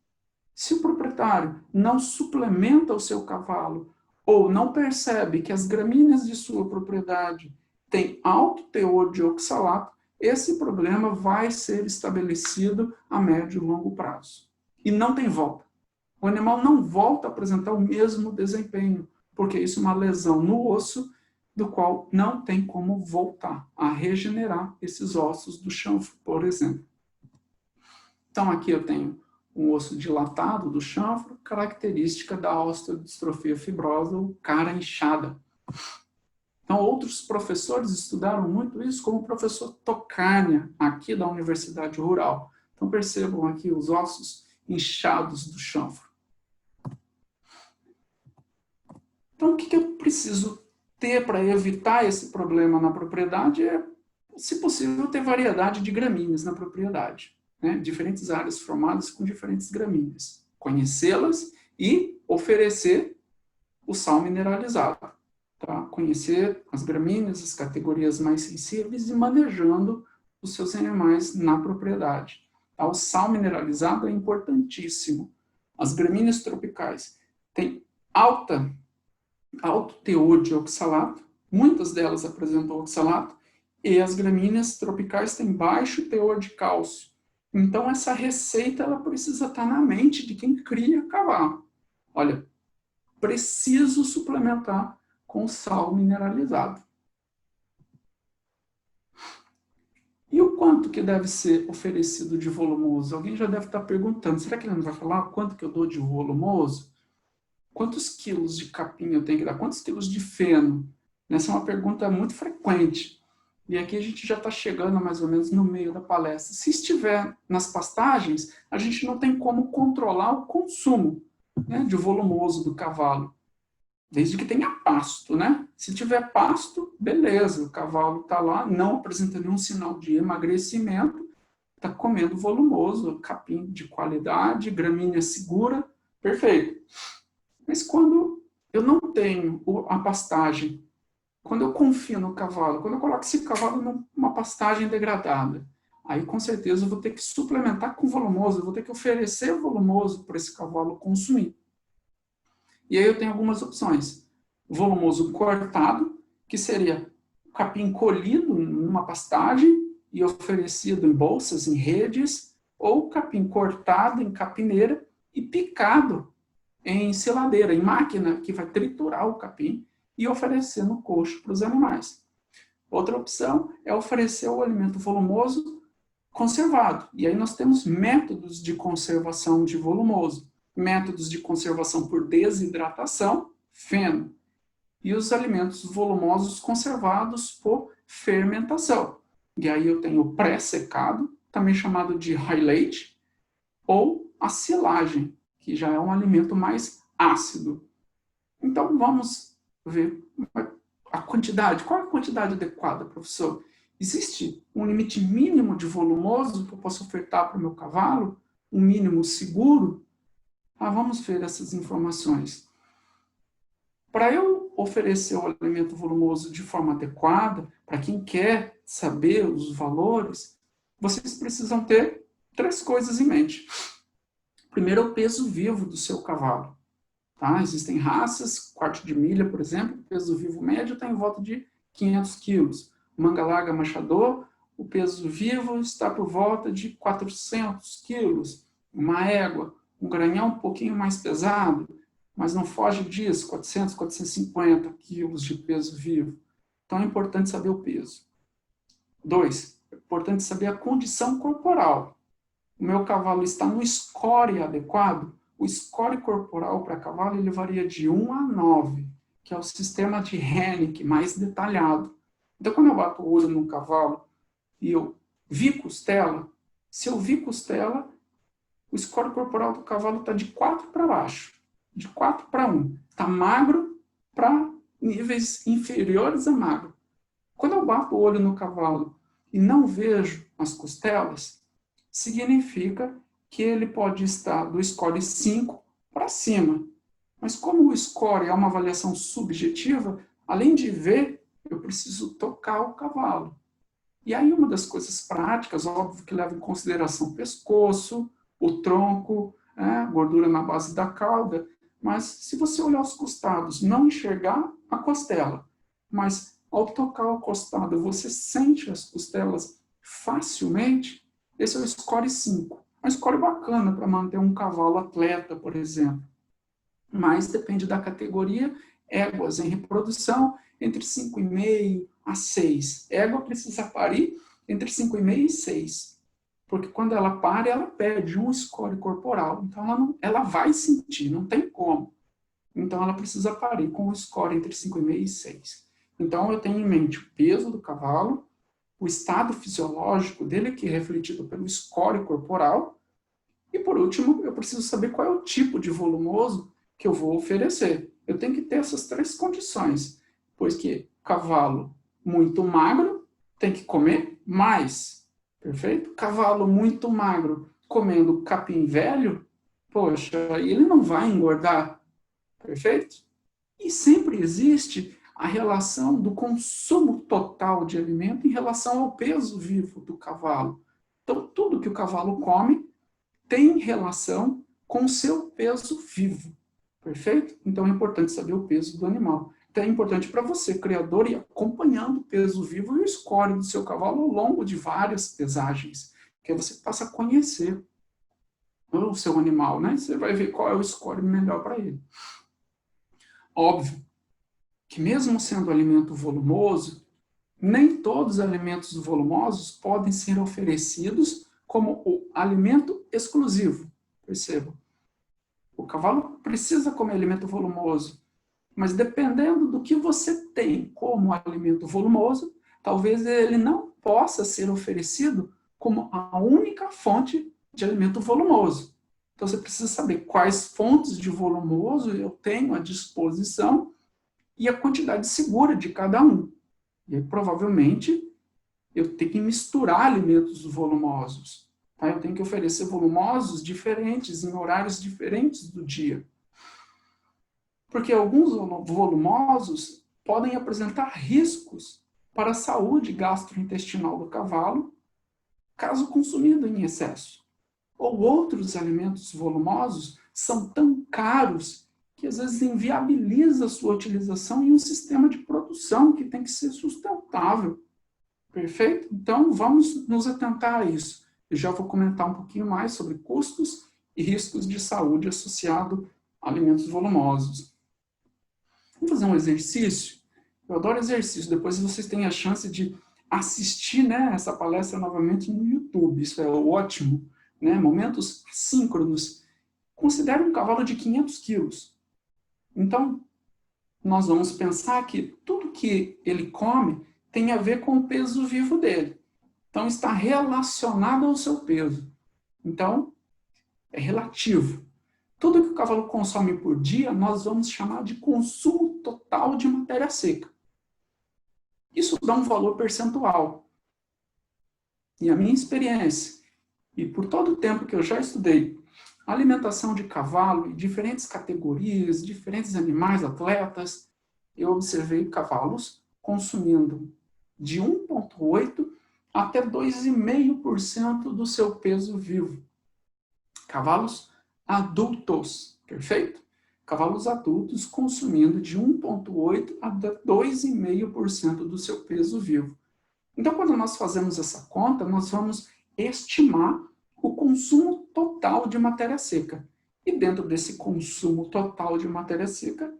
Se o proprietário não suplementa o seu cavalo ou não percebe que as gramíneas de sua propriedade têm alto teor de oxalato, esse problema vai ser estabelecido a médio e longo prazo. E não tem volta. O animal não volta a apresentar o mesmo desempenho, porque isso é uma lesão no osso, do qual não tem como voltar a regenerar esses ossos do chanfro, por exemplo. Então aqui eu tenho um osso dilatado do chanfro, característica da osteodistrofia fibrosa ou cara inchada. Então, outros professores estudaram muito isso, como o professor Tocania, aqui da Universidade Rural. Então, percebam aqui os ossos inchados do chanfro. Então, o que eu preciso ter para evitar esse problema na propriedade é, se possível, ter variedade de gramíneas na propriedade. Né? Diferentes áreas formadas com diferentes gramíneas. Conhecê-las e oferecer o sal mineralizado. Tá? Conhecer as gramíneas, as categorias mais sensíveis e manejando os seus animais na propriedade. Tá? O sal mineralizado é importantíssimo. As gramíneas tropicais têm alto teor de oxalato, muitas delas apresentam oxalato, e as gramíneas tropicais têm baixo teor de cálcio. Então, essa receita ela precisa estar na mente de quem cria cavalo. Olha, preciso suplementar com sal mineralizado. E o quanto que deve ser oferecido de volumoso? Alguém já deve estar perguntando, será que ele não vai falar quanto que eu dou de volumoso? Quantos quilos de capim eu tenho que dar? Quantos quilos de feno? Essa é uma pergunta muito frequente. E aqui a gente já está chegando mais ou menos no meio da palestra. Se estiver nas pastagens, a gente não tem como controlar o consumo, né, de volumoso do cavalo. Desde que tenha pasto, né? Se tiver pasto, beleza, o cavalo está lá, não apresenta nenhum sinal de emagrecimento, está comendo volumoso, capim de qualidade, gramínea segura, perfeito. Mas quando eu não tenho a pastagem, quando eu confio no cavalo, quando eu coloco esse cavalo numa pastagem degradada, aí com certeza eu vou ter que suplementar com volumoso, eu vou ter que oferecer volumoso para esse cavalo consumir. E aí eu tenho algumas opções. Volumoso cortado, que seria capim colhido numa pastagem e oferecido em bolsas, em redes, ou capim cortado em capineira e picado em seladeira, em máquina, que vai triturar o capim e oferecer no coxo para os animais. Outra opção é oferecer o alimento volumoso conservado. E aí nós temos métodos de conservação de volumoso. Métodos de conservação por desidratação, feno, e os alimentos volumosos conservados por fermentação. E aí eu tenho o pré-secado, também chamado de highlight, ou a silagem, que já é um alimento mais ácido. Então vamos ver a quantidade. Qual é a quantidade adequada, professor? Existe um limite mínimo de volumoso que eu posso ofertar para o meu cavalo? Um mínimo seguro? Vamos ver essas informações. Para eu oferecer o alimento volumoso de forma adequada, para quem quer saber os valores, vocês precisam ter 3 coisas em mente. Primeiro é o peso vivo do seu cavalo. Tá? Existem raças, quarto de milha, por exemplo, o peso vivo médio está em volta de 500 quilos. Manga larga machador, o peso vivo está por volta de 400 quilos. Uma égua, um garanhão um pouquinho mais pesado, mas não foge disso, 400, 450 quilos de peso vivo. Então é importante saber o peso. 2, é importante saber a condição corporal. O meu cavalo está no score adequado? O score corporal para cavalo ele varia de 1 a 9, que é o sistema de Hennig mais detalhado. Então, quando eu bato o olho num cavalo e eu vi costela, se eu vi costela, o score corporal do cavalo está de 4 para baixo, de 4 para 1. Está magro para níveis inferiores a magro. Quando eu bato o olho no cavalo e não vejo as costelas, significa que ele pode estar do score 5 para cima. Mas como o score é uma avaliação subjetiva, além de ver, eu preciso tocar o cavalo. E aí uma das coisas práticas, óbvio que leva em consideração o pescoço, o tronco, gordura na base da cauda, mas se você olhar os costados, não enxergar a costela, mas ao tocar o costado você sente as costelas facilmente, esse é o score 5. Um score bacana para manter um cavalo atleta, por exemplo. Mas depende da categoria. Éguas em reprodução, entre 5,5 a 6. Égua precisa parir entre 5,5 e 6. Porque quando ela para, ela perde um score corporal. Então, ela vai sentir, não tem como. Então, ela precisa parir com o score entre 5,5 e 6. Então, eu tenho em mente o peso do cavalo, o estado fisiológico dele, que é refletido pelo score corporal, e, por último, eu preciso saber qual é o tipo de volumoso que eu vou oferecer. Eu tenho que ter essas 3 condições, pois que cavalo muito magro tem que comer mais, perfeito? Cavalo muito magro comendo capim velho, poxa, ele não vai engordar, perfeito? E sempre existe a relação do consumo total de alimento em relação ao peso vivo do cavalo. Então, tudo que o cavalo come tem relação com o seu peso vivo. Perfeito? Então é importante saber o peso do animal. Então é importante para você, criador, ir acompanhando o peso vivo e o score do seu cavalo ao longo de várias pesagens, que aí você passa a conhecer o seu animal, né? Você vai ver qual é o score melhor para ele. Óbvio que mesmo sendo alimento volumoso, nem todos os alimentos volumosos podem ser oferecidos como o alimento exclusivo. Perceba. O cavalo precisa comer alimento volumoso, mas dependendo do que você tem como alimento volumoso, talvez ele não possa ser oferecido como a única fonte de alimento volumoso. Então você precisa saber quais fontes de volumoso eu tenho à disposição e a quantidade segura de cada um. E aí, provavelmente eu tenho que misturar alimentos volumosos. Tá? Eu tenho que oferecer volumosos diferentes, em horários diferentes do dia. Porque alguns volumosos podem apresentar riscos para a saúde gastrointestinal do cavalo, caso consumido em excesso. Ou outros alimentos volumosos são tão caros que às vezes inviabiliza a sua utilização em um sistema de produção que tem que ser sustentável. Perfeito? Então, vamos nos atentar a isso. Eu já vou comentar um pouquinho mais sobre custos e riscos de saúde associado a alimentos volumosos. Vamos fazer um exercício? Eu adoro exercício. Depois vocês têm a chance de assistir, né, essa palestra novamente no YouTube. Isso é ótimo. Né? Momentos síncronos. Considere um cavalo de 500 quilos. Então, nós vamos pensar que tudo que ele come tem a ver com o peso vivo dele. Então, está relacionado ao seu peso. Então, é relativo. Tudo que o cavalo consome por dia, nós vamos chamar de consumo total de matéria seca. Isso dá um valor percentual. E a minha experiência, e por todo o tempo que eu já estudei alimentação de cavalo em diferentes categorias, diferentes animais atletas, eu observei cavalos consumindo de 1,8% até 2,5% do seu peso vivo. Cavalos adultos, perfeito? Cavalos adultos consumindo de 1,8% até 2,5% do seu peso vivo. Então, quando nós fazemos essa conta, nós vamos estimar o consumo total de matéria seca. E dentro desse consumo total de matéria seca,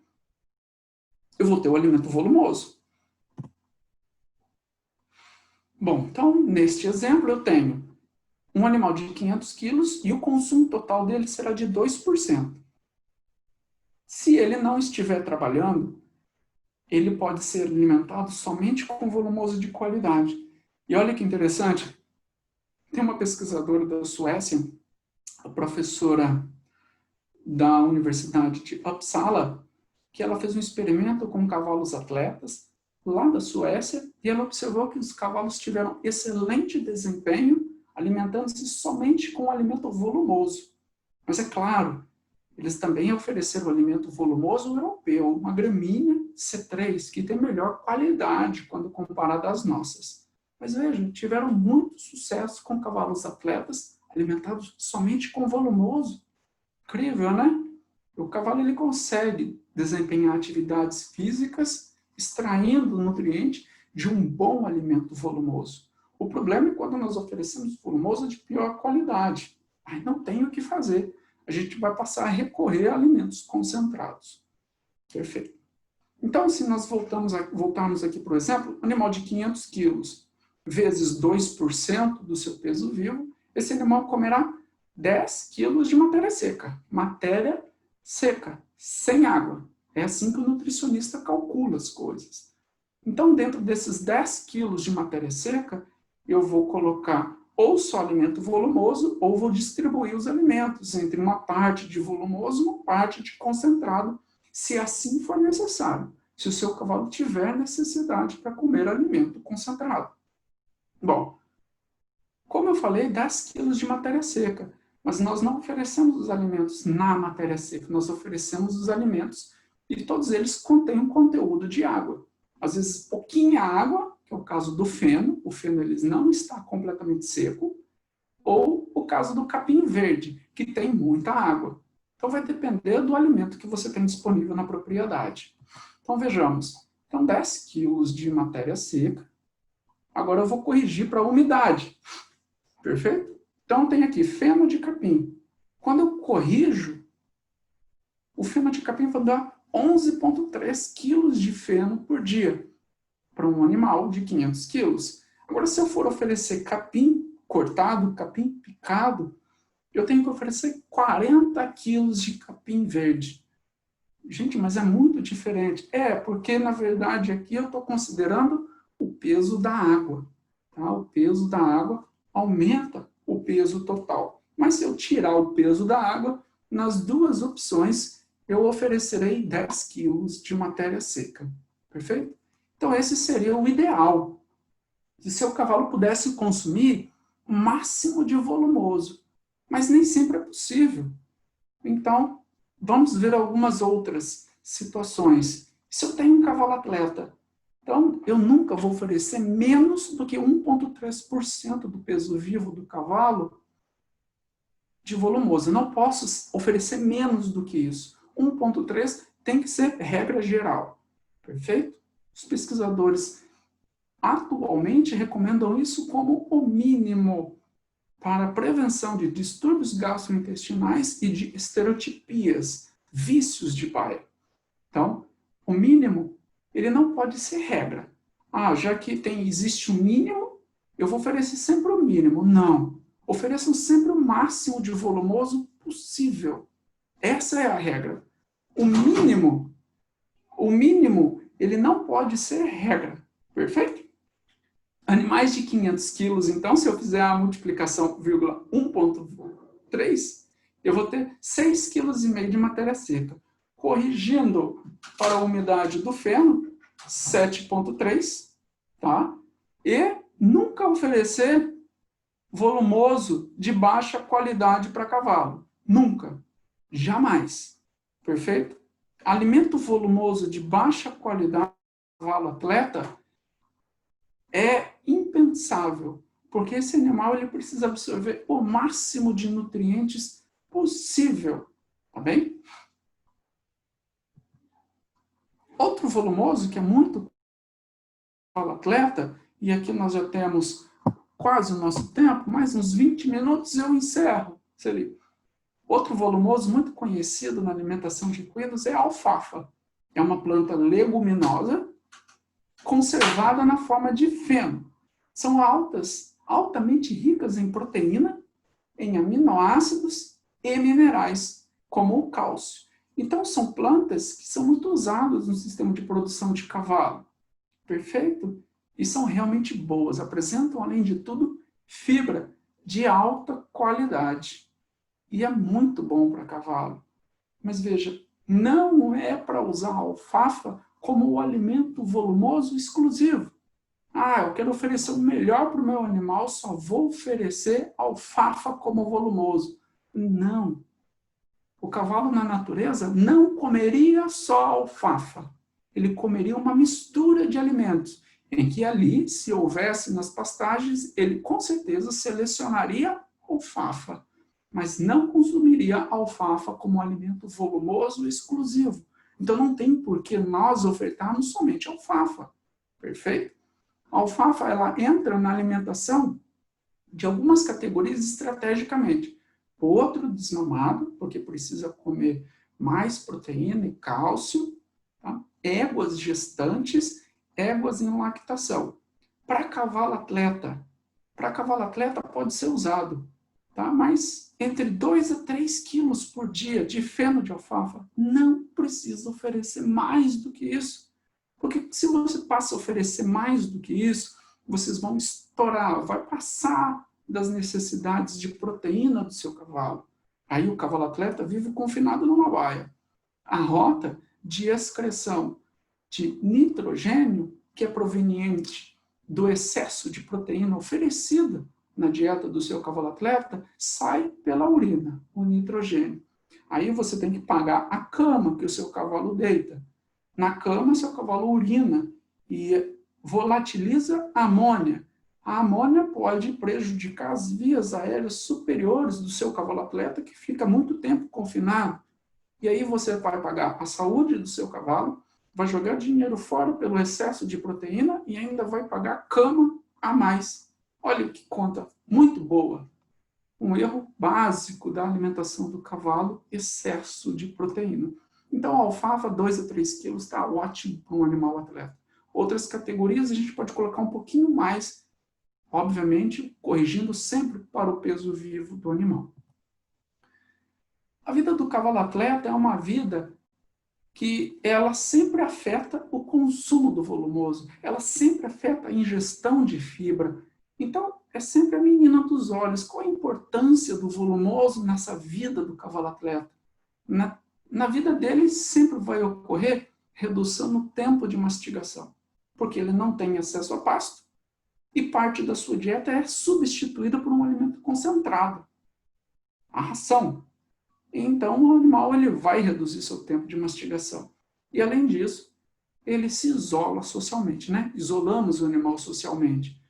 eu vou ter o alimento volumoso. Bom, então, neste exemplo, eu tenho um animal de 500 quilos e o consumo total dele será de 2%. Se ele não estiver trabalhando, ele pode ser alimentado somente com volumoso de qualidade. E olha que interessante, tem uma pesquisadora da Suécia, a professora da Universidade de Uppsala, que ela fez um experimento com cavalos atletas lá da Suécia, e ela observou que os cavalos tiveram excelente desempenho, alimentando-se somente com alimento volumoso. Mas é claro, eles também ofereceram alimento volumoso europeu, uma gramínea C3, que tem melhor qualidade quando comparada às nossas. Mas vejam, tiveram muito sucesso com cavalos atletas alimentados somente com volumoso. Incrível, né? O cavalo ele consegue desempenhar atividades físicas extraindo o nutriente de um bom alimento volumoso. O problema é quando nós oferecemos volumoso de pior qualidade. Aí não tem o que fazer. A gente vai passar a recorrer a alimentos concentrados. Perfeito. Então, se nós voltarmos aqui, por exemplo, animal de 500 quilos vezes 2% do seu peso vivo, esse animal comerá 10 quilos de matéria seca. Matéria seca, sem água. É assim que o nutricionista calcula as coisas. Então, dentro desses 10 quilos de matéria seca, eu vou colocar ou só alimento volumoso, ou vou distribuir os alimentos entre uma parte de volumoso e uma parte de concentrado, se assim for necessário, se o seu cavalo tiver necessidade para comer alimento concentrado. Bom, como eu falei, 10 quilos de matéria seca, mas nós não oferecemos os alimentos na matéria seca, nós oferecemos os alimentos e todos eles contêm um conteúdo de água. Às vezes, pouquinha água, que é o caso do feno, o feno ele não está completamente seco, ou o caso do capim verde, que tem muita água. Então, vai depender do alimento que você tem disponível na propriedade. Então, vejamos. Então, 10 quilos de matéria seca. Agora, eu vou corrigir para a umidade. Perfeito? Então, tem aqui feno de capim. Quando eu corrijo, o feno de capim vai dar 11,3 quilos de feno por dia para um animal de 500 quilos. Agora, se eu for oferecer capim cortado, capim picado, eu tenho que oferecer 40 quilos de capim verde. Gente, mas é muito diferente. Porque, na verdade, aqui eu estou considerando o peso da água. Tá? O peso da água aumenta o peso total. Mas se eu tirar o peso da água, nas duas opções, eu oferecerei 10 quilos de matéria seca. Perfeito? Então, esse seria o ideal. Se seu cavalo pudesse consumir o máximo de volumoso. Mas nem sempre é possível. Então, vamos ver algumas outras situações. Se eu tenho um cavalo atleta, então eu nunca vou oferecer menos do que 1,3% do peso vivo do cavalo de volumoso. Eu não posso oferecer menos do que isso. 1,3 tem que ser regra geral. Perfeito? Os pesquisadores atualmente recomendam isso como o mínimo para a prevenção de distúrbios gastrointestinais e de estereotipias, vícios de Bayer. Então, o mínimo, ele não pode ser regra. Já que existe um mínimo, eu vou oferecer sempre o mínimo. Não. Ofereçam sempre o máximo de volumoso possível. Essa é a regra. O mínimo, ele não pode ser regra. Perfeito? Animais de 500 quilos, então, se eu fizer a multiplicação, 1,3, eu vou ter 6,5 kg de matéria seca. Corrigindo para a umidade do feno, 7,3, tá? E nunca oferecer volumoso de baixa qualidade para cavalo. Nunca. Jamais. Perfeito? Alimento volumoso de baixa qualidade para cavalo atleta é impensável, porque esse animal ele precisa absorver o máximo de nutrientes possível, tá bem? Outro volumoso que é muito para o atleta, e aqui nós já temos quase o nosso tempo, mais uns 20 minutos eu encerro. Outro volumoso muito conhecido na alimentação de equinos é a alfafa. É uma planta leguminosa conservada na forma de feno. São altamente ricas em proteína, em aminoácidos e minerais, como o cálcio. Então, são plantas que são muito usadas no sistema de produção de cavalo. Perfeito? e são realmente boas, apresentam, além de tudo, fibra de alta qualidade. E é muito bom para cavalo. Mas veja, não é para usar a alfafa como o alimento volumoso exclusivo. Ah, eu quero oferecer o melhor para o meu animal, só vou oferecer alfafa como volumoso. Não. O cavalo na natureza não comeria só alfafa. Ele comeria uma mistura de alimentos, em que ali, se houvesse nas pastagens, ele com certeza selecionaria alfafa, mas não consumiria alfafa como alimento volumoso exclusivo. Então não tem por que nós ofertarmos somente alfafa. Perfeito? A alfafa, ela entra na alimentação de algumas categorias estrategicamente. Outro desmamado, porque precisa comer mais proteína e cálcio, tá? Éguas gestantes, éguas em lactação. Para cavalo atleta pode ser usado, tá? Mas entre 2 a 3 quilos por dia de feno de alfafa, não precisa oferecer mais do que isso. Porque se você passa a oferecer mais do que isso, vocês vão estourar, vai passar das necessidades de proteína do seu cavalo. Aí o cavalo atleta vive confinado numa baia. A rota de excreção de nitrogênio, que é proveniente do excesso de proteína oferecida na dieta do seu cavalo atleta, sai pela urina, o nitrogênio. Aí você tem que pagar a cama que o seu cavalo deita. Na cama, seu cavalo urina e volatiliza a amônia. A amônia pode prejudicar as vias aéreas superiores do seu cavalo atleta, que fica muito tempo confinado. E aí você vai pagar a saúde do seu cavalo, vai jogar dinheiro fora pelo excesso de proteína e ainda vai pagar cama a mais. Olha que conta muito boa. Um erro básico da alimentação do cavalo, excesso de proteína. Então, a alfafa, 2 a 3 quilos, está ótimo para um animal atleta. Outras categorias, a gente pode colocar um pouquinho mais, obviamente, corrigindo sempre para o peso vivo do animal. A vida do cavalo atleta é uma vida que ela sempre afeta o consumo do volumoso, ela sempre afeta a ingestão de fibra. Então, é sempre a menina dos olhos. Qual a importância do volumoso nessa vida do cavalo atleta? Na vida dele sempre vai ocorrer redução no tempo de mastigação, porque ele não tem acesso a pasto e parte da sua dieta é substituída por um alimento concentrado, a ração. Então o animal ele vai reduzir seu tempo de mastigação. E além disso, ele se isola socialmente, né? Isolamos o animal socialmente.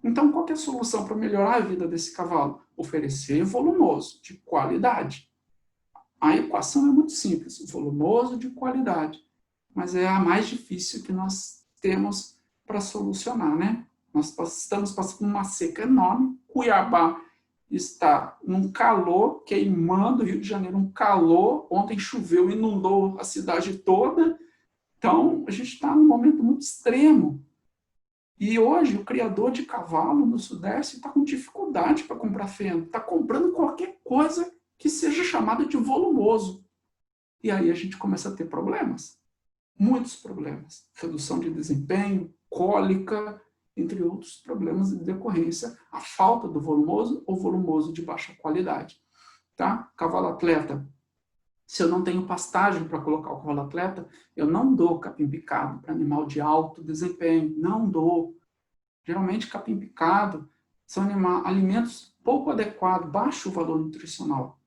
Então qual que é a solução para melhorar a vida desse cavalo? Oferecer volumoso, de qualidade. A equação é muito simples, volumoso de qualidade, mas é a mais difícil que nós temos para solucionar, né? Nós estamos passando uma seca enorme, Cuiabá está num calor, queimando, Rio de Janeiro um calor, ontem choveu, inundou a cidade toda, então a gente está num momento muito extremo. E hoje o criador de cavalo no Sudeste está com dificuldade para comprar feno, está comprando qualquer coisa que seja chamada de volumoso. E aí a gente começa a ter problemas, muitos problemas. Redução de desempenho, cólica, entre outros problemas de decorrência, a falta do volumoso ou volumoso de baixa qualidade. Tá? Cavalo atleta, se eu não tenho pastagem para colocar o cavalo atleta, eu não dou capim picado para animal de alto desempenho, não dou. Geralmente capim picado são alimentos pouco adequados, baixo valor nutricional.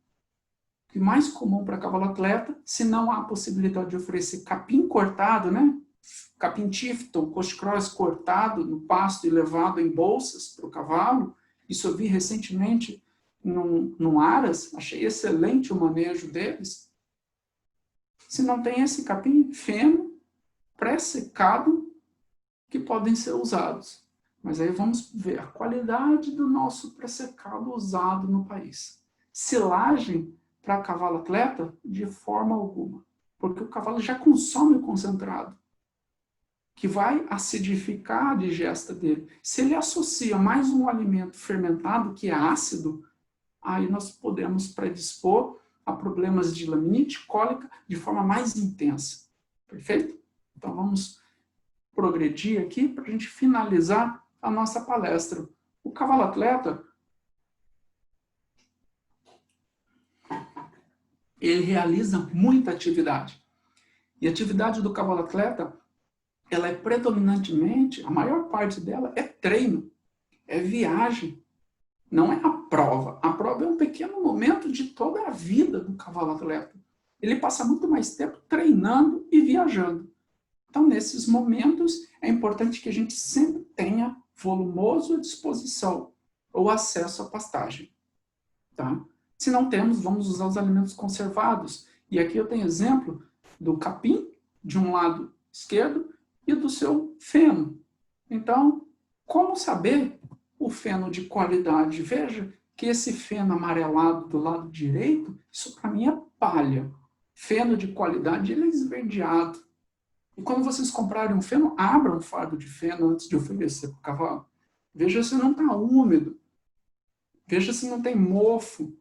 O que é mais comum para cavalo atleta, se não há possibilidade de oferecer capim cortado, né? Capim Tifton, Coast Cross cortado no pasto e levado em bolsas para o cavalo. Isso eu vi recentemente no Aras, achei excelente o manejo deles. Se não tem esse capim, feno, pré-secado, que podem ser usados. Mas aí vamos ver a qualidade do nosso pré-secado usado no país. Silagem para cavalo atleta, de forma alguma. Porque o cavalo já consome o concentrado, que vai acidificar a digesta dele. Se ele associa mais um alimento fermentado, que é ácido, aí nós podemos predispor a problemas de laminite, cólica, de forma mais intensa. Perfeito? Então vamos progredir aqui para a gente finalizar a nossa palestra. O cavalo atleta, ele realiza muita atividade. E a atividade do cavalo atleta, ela é predominantemente, a maior parte dela é treino, é viagem. Não é a prova. A prova é um pequeno momento de toda a vida do cavalo atleta. Ele passa muito mais tempo treinando e viajando. Então, nesses momentos, é importante que a gente sempre tenha volumoso à disposição ou acesso à pastagem. Tá? Se não temos, vamos usar os alimentos conservados. E aqui eu tenho exemplo do capim, de um lado esquerdo, e do seu feno. Então, como saber o feno de qualidade? Veja que esse feno amarelado do lado direito, isso para mim é palha. Feno de qualidade, ele é esverdeado. E quando vocês comprarem um feno, abram um fardo de feno antes de oferecer para o cavalo. Veja se não está úmido. Veja se não tem mofo.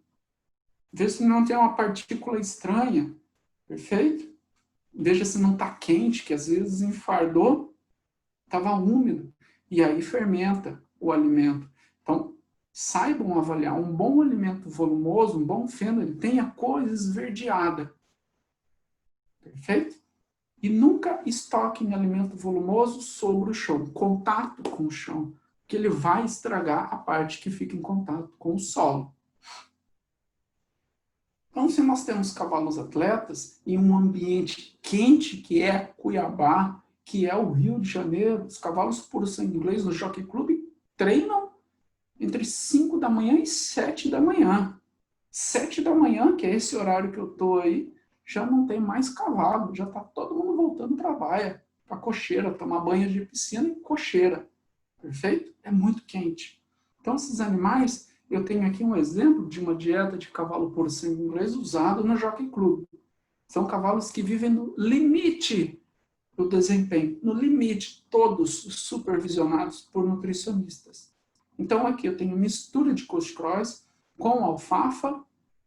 Veja se não tem uma partícula estranha. Perfeito? Veja se não está quente, que às vezes enfardou, estava úmido. E aí fermenta o alimento. Então, saibam avaliar. Um bom alimento volumoso, um bom feno, ele tem a cor esverdeada. Perfeito? E nunca estoquem alimento volumoso sobre o chão, contato com o chão, que ele vai estragar a parte que fica em contato com o solo. Então, se nós temos cavalos atletas em um ambiente quente, que é Cuiabá, que é o Rio de Janeiro, os cavalos puro sangue inglês no Jockey Club treinam entre 5 da manhã e 7 da manhã. 7 da manhã, que é esse horário que eu estou aí, já não tem mais cavalo, já está todo mundo voltando para a baia, para a cocheira, tomar banho de piscina e cocheira. Perfeito? É muito quente. Então, esses animais, eu tenho aqui um exemplo de uma dieta de cavalo puro sangue inglês usado no Jockey Club. São cavalos que vivem no limite do desempenho, no limite, todos supervisionados por nutricionistas. Então, aqui eu tenho mistura de cost-cross com alfafa,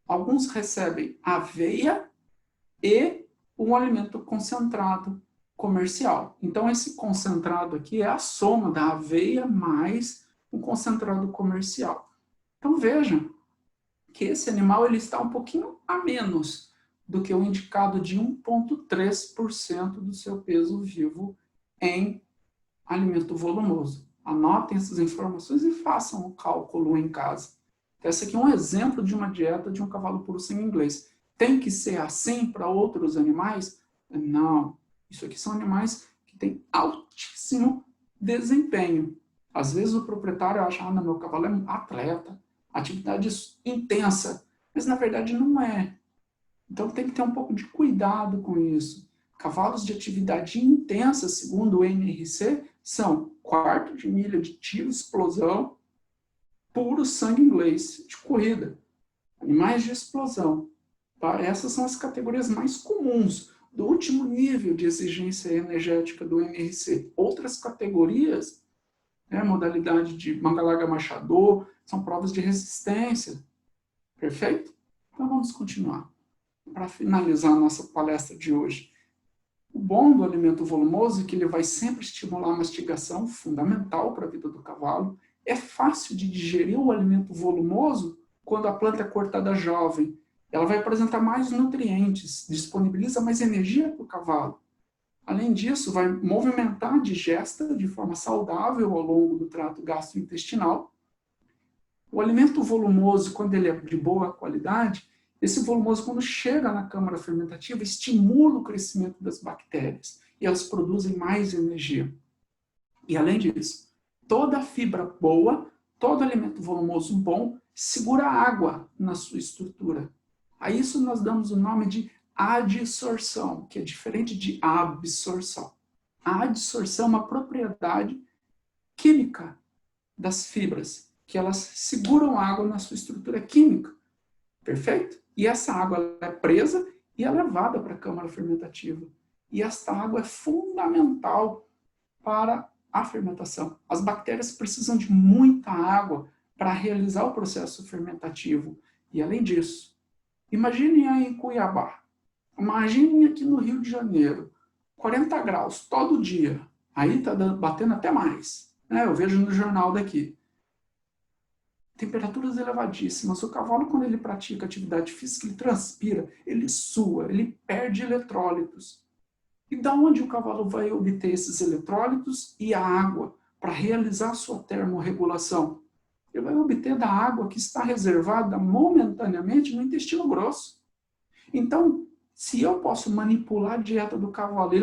alguns recebem aveia e um alimento concentrado comercial. Então, esse concentrado aqui é a soma da aveia mais um concentrado comercial. Então, vejam que esse animal ele está um pouquinho a menos do que o indicado de 1,3% do seu peso vivo em alimento volumoso. Anotem essas informações e façam o cálculo em casa. Esse aqui é um exemplo de uma dieta de um cavalo puro sangue inglês. Tem que ser assim para outros animais? Não. Isso aqui são animais que têm altíssimo desempenho. Às vezes o proprietário acha, não, meu cavalo é um atleta, atividade intensa. Mas na verdade não é. Então tem que ter um pouco de cuidado com isso. Cavalos de atividade intensa, segundo o NRC, são 1/4 de milha de tiro, explosão, puro sangue inglês, de corrida. Animais de explosão. Tá? Essas são as categorias mais comuns do último nível de exigência energética do NRC. Outras categorias, modalidade de manga larga marchador, são provas de resistência. Perfeito? Então vamos continuar. Para finalizar a nossa palestra de hoje. O bom do alimento volumoso é que ele vai sempre estimular a mastigação, fundamental para a vida do cavalo. É fácil de digerir o alimento volumoso quando a planta é cortada jovem. Ela vai apresentar mais nutrientes, disponibiliza mais energia para o cavalo. Além disso, vai movimentar a digesta de forma saudável ao longo do trato gastrointestinal. O alimento volumoso, quando ele é de boa qualidade, esse volumoso, quando chega na câmara fermentativa, estimula o crescimento das bactérias e elas produzem mais energia. E além disso, toda fibra boa, todo alimento volumoso bom, segura água na sua estrutura. A isso nós damos o nome de adsorção, que é diferente de absorção. A adsorção é uma propriedade química das fibras, que elas seguram água na sua estrutura química. Perfeito? E essa água é presa e é levada para a câmara fermentativa. E esta água é fundamental para a fermentação. As bactérias precisam de muita água para realizar o processo fermentativo. E além disso, imaginem aí em Cuiabá, imaginem aqui no Rio de Janeiro, 40 graus todo dia. Aí está batendo até mais. Né? Eu vejo no jornal daqui. Temperaturas elevadíssimas. O cavalo, quando ele pratica atividade física, ele transpira, ele sua, ele perde eletrólitos. E da onde o cavalo vai obter esses eletrólitos e a água para realizar sua termorregulação? Ele vai obter da água que está reservada momentaneamente no intestino grosso. Então, se eu posso manipular a dieta do cavalo e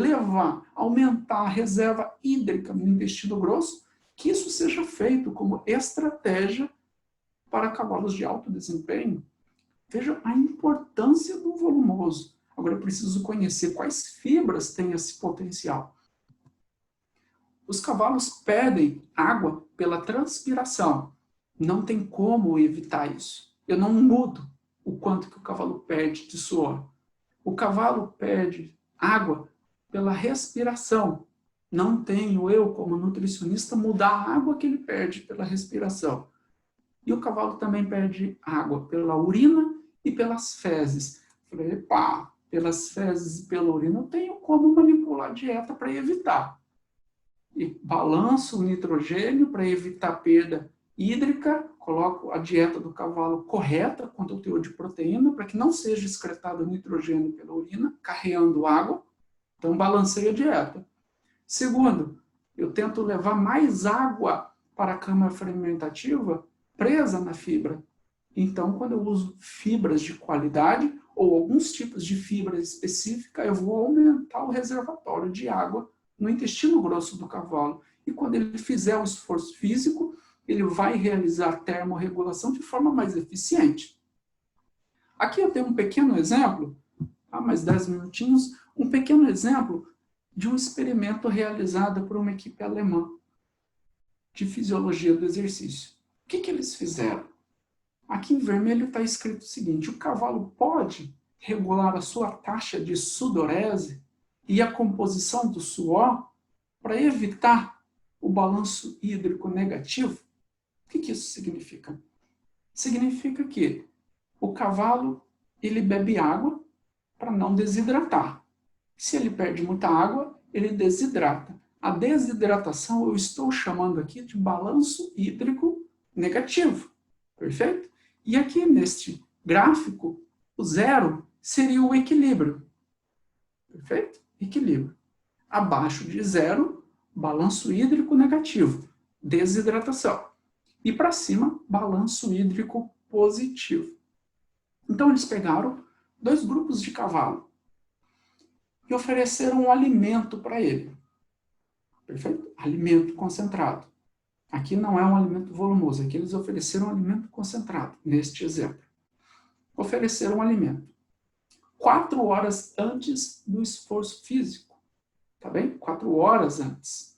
aumentar a reserva hídrica no intestino grosso, que isso seja feito como estratégia para cavalos de alto desempenho. Veja a importância do volumoso. Agora eu preciso conhecer quais fibras têm esse potencial. Os cavalos perdem água pela transpiração. Não tem como evitar isso. Eu não mudo o quanto que o cavalo perde de suor. O cavalo perde água pela respiração. Não tenho eu, como nutricionista, mudar a água que ele perde pela respiração. E o cavalo também perde água pela urina e pelas fezes. Falei, pá, pelas fezes e pela urina eu tenho como manipular a dieta para evitar. E balanço o nitrogênio para evitar perda hídrica, coloco a dieta do cavalo correta quanto ao teor de proteína, para que não seja excretado nitrogênio pela urina, carreando água. Então, balanceio a dieta. Segundo, eu tento levar mais água para a câmara fermentativa presa na fibra. Então, quando eu uso fibras de qualidade ou alguns tipos de fibra específica, eu vou aumentar o reservatório de água no intestino grosso do cavalo. E quando ele fizer o esforço físico, ele vai realizar a termorregulação de forma mais eficiente. Aqui eu tenho um pequeno exemplo, mais 10 minutinhos, um pequeno exemplo de um experimento realizado por uma equipe alemã de fisiologia do exercício. O que eles fizeram? Aqui em vermelho está escrito o seguinte: o cavalo pode regular a sua taxa de sudorese e a composição do suor para evitar o balanço hídrico negativo? O que isso significa? Significa que o cavalo ele bebe água para não desidratar. Se ele perde muita água, ele desidrata. A desidratação eu estou chamando aqui de balanço hídrico negativo. Perfeito? E aqui neste gráfico, o zero seria o equilíbrio. Perfeito? Equilíbrio. Abaixo de zero, balanço hídrico negativo, desidratação. E para cima, balanço hídrico positivo. Então eles pegaram 2 grupos de cavalo e ofereceram um alimento para ele. Perfeito? Alimento concentrado. Aqui não é um alimento volumoso, aqui eles ofereceram um alimento concentrado, neste exemplo. Ofereceram um alimento 4 horas antes do esforço físico. Tá bem? 4 horas antes.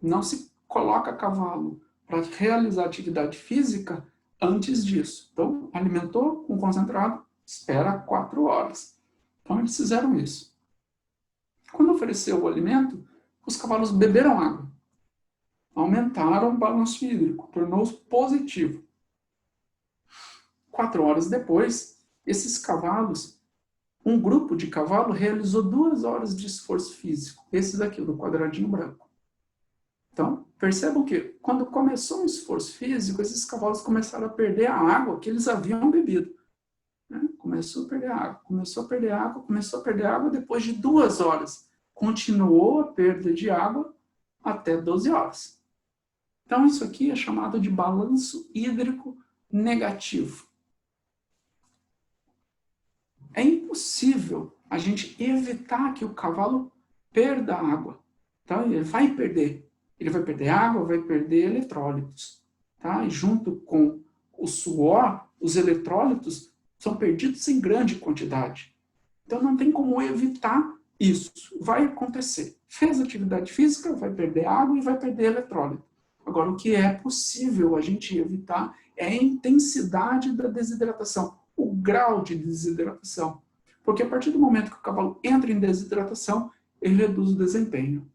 Não se coloca cavalo para realizar atividade física antes disso. Então, alimentou com concentrado, espera 4 horas. Então, eles fizeram isso. Quando ofereceu o alimento, os cavalos beberam água. Aumentaram o balanço hídrico, tornou-se positivo. 4 horas depois, esses cavalos, um grupo de cavalo realizou 2 horas de esforço físico. Esse daqui, do quadradinho branco. Então, percebam que quando começou o esforço físico, esses cavalos começaram a perder a água que eles haviam bebido. Começou a perder água, começou a perder água, começou a perder água depois de 2 horas. Continuou a perda de água até 12 horas. Então, isso aqui é chamado de balanço hídrico negativo. É impossível a gente evitar que o cavalo perda água. Tá? Ele vai perder. Ele vai perder água, vai perder eletrólitos. Tá? E junto com o suor, os eletrólitos são perdidos em grande quantidade. Então, não tem como evitar isso. Vai acontecer. Fez atividade física, vai perder água e vai perder eletrólito. Agora, o que é possível a gente evitar é a intensidade da desidratação, o grau de desidratação. Porque a partir do momento que o cavalo entra em desidratação, ele reduz o desempenho.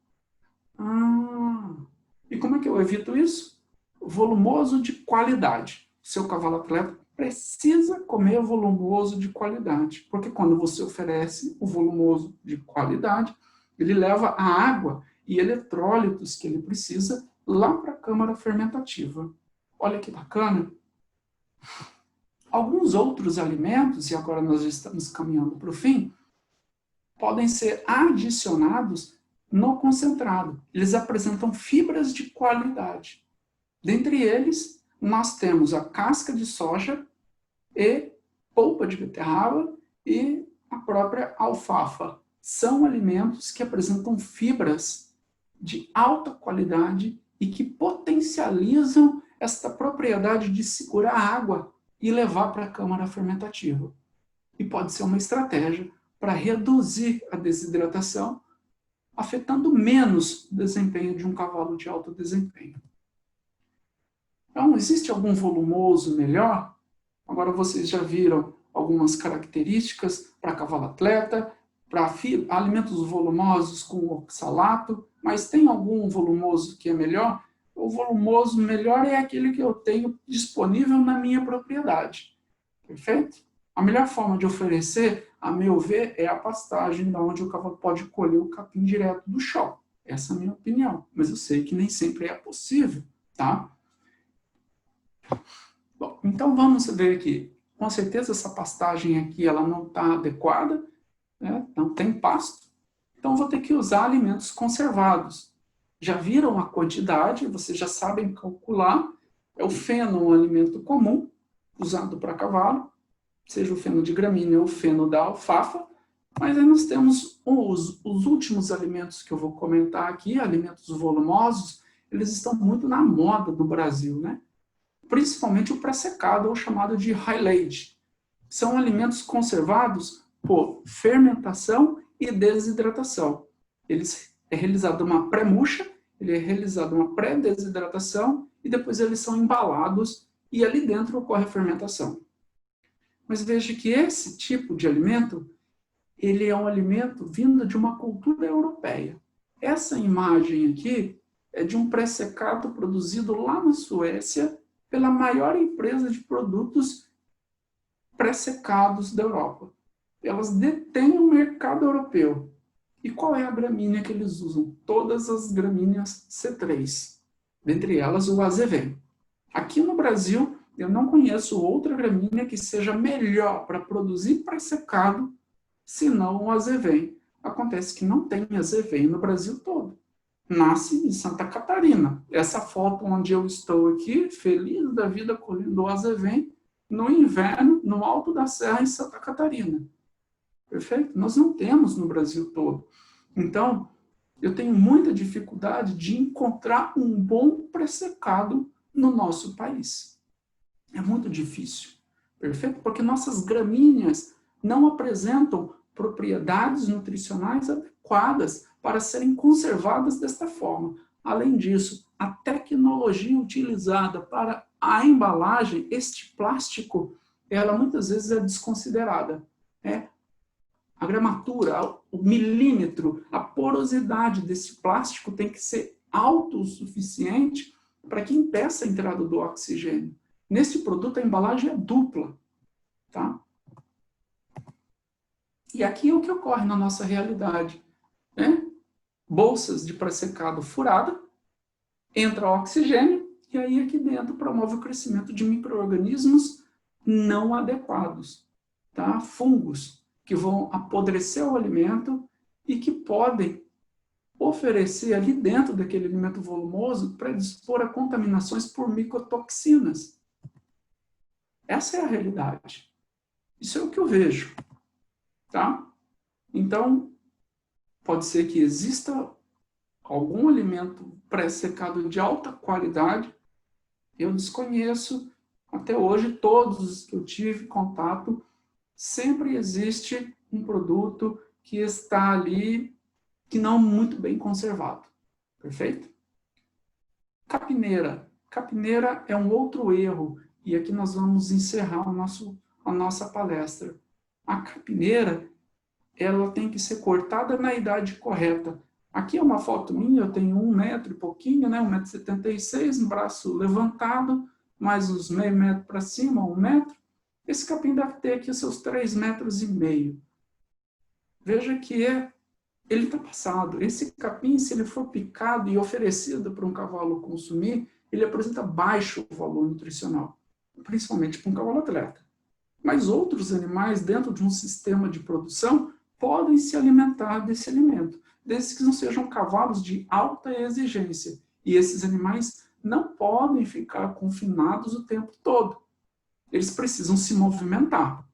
E como é que eu evito isso? Volumoso de qualidade. Seu cavalo atleta precisa comer volumoso de qualidade, porque quando você oferece o volumoso de qualidade, ele leva a água e eletrólitos que ele precisa lá para a câmara fermentativa. Olha que bacana. Alguns outros alimentos, e agora nós já estamos caminhando para o fim, podem ser adicionados no concentrado. Eles apresentam fibras de qualidade. Dentre eles, nós temos a casca de soja e polpa de beterraba e a própria alfafa. São alimentos que apresentam fibras de alta qualidade e que potencializam esta propriedade de segurar a água e levar para a câmara fermentativa. E pode ser uma estratégia para reduzir a desidratação, afetando menos o desempenho de um cavalo de alto desempenho. Então, existe algum volumoso melhor? Agora vocês já viram algumas características para cavalo atleta, para alimentos volumosos com oxalato, mas tem algum volumoso que é melhor? O volumoso melhor é aquele que eu tenho disponível na minha propriedade. Perfeito? A melhor forma de oferecer, a meu ver, é a pastagem, onde o cavalo pode colher o capim direto do chão. Essa é a minha opinião, mas eu sei que nem sempre é possível, tá? Bom, então vamos ver aqui. Com certeza essa pastagem aqui ela não está adequada, né? Não tem pasto. Então vou ter que usar alimentos conservados. Já viram a quantidade, vocês já sabem calcular. É o feno, um alimento comum, usado para cavalo, seja o feno de gramínea ou o feno da alfafa. Mas aí nós temos os últimos alimentos que eu vou comentar aqui, alimentos volumosos, eles estão muito na moda no Brasil, né? Principalmente o pré-secado, ou chamado de silage. São alimentos conservados por fermentação e desidratação. É realizada uma pré-murcha, ele é realizada uma pré-desidratação e depois eles são embalados e ali dentro ocorre a fermentação. Mas veja que esse tipo de alimento, ele é um alimento vindo de uma cultura europeia. Essa imagem aqui é de um pré-secado produzido lá na Suécia pela maior empresa de produtos pré-secados da Europa. Elas detêm o mercado europeu. E qual é a gramínea que eles usam? Todas as gramíneas C3, dentre elas o azevém. Aqui no Brasil, eu não conheço outra gramínea que seja melhor para produzir pré-secado, senão o azevém. Acontece que não tem azevém no Brasil todo. Nasce em Santa Catarina. Essa foto onde eu estou aqui, feliz da vida colhendo o azevém, no inverno, no alto da serra em Santa Catarina. Perfeito? Nós não temos no Brasil todo. Então, eu tenho muita dificuldade de encontrar um bom pré-secado no nosso país. É muito difícil. Perfeito? Porque nossas gramíneas não apresentam propriedades nutricionais adequadas para serem conservadas desta forma. Além disso, a tecnologia utilizada para a embalagem, este plástico, ela muitas vezes é desconsiderada. A gramatura, o milímetro, a porosidade desse plástico tem que ser alto o suficiente para que impeça a entrada do oxigênio. Nesse produto, a embalagem é dupla. Tá? E aqui é o que ocorre na nossa realidade. Né? Bolsas de pré-secado furada, entra oxigênio, e aí aqui dentro promove o crescimento de micro-organismos não adequados. Tá? Fungos, que vão apodrecer o alimento e que podem oferecer ali dentro daquele alimento volumoso predispor a contaminações por micotoxinas. Essa é a realidade. Isso é o que eu vejo. Tá? Então, pode ser que exista algum alimento pré-secado de alta qualidade. Eu desconheço. Até hoje, todos os que eu tive contato, sempre existe um produto que está ali, que não muito bem conservado. Perfeito? Capineira. Capineira é um outro erro. E aqui nós vamos encerrar a nossa palestra. A capineira, ela tem que ser cortada na idade correta. Aqui é uma foto minha, eu tenho 1 metro e pouquinho, né? 1,76 m, um braço levantado, mais uns meio metro para cima, 1 metro. Esse capim deve ter aqui os seus 3,5 metros. Veja que é ele está passado. Esse capim, se ele for picado e oferecido para um cavalo consumir, ele apresenta baixo valor nutricional, principalmente para um cavalo atleta. Mas outros animais, dentro de um sistema de produção, podem se alimentar desse alimento, desde que não sejam cavalos de alta exigência. E esses animais não podem ficar confinados o tempo todo. Eles precisam se movimentar.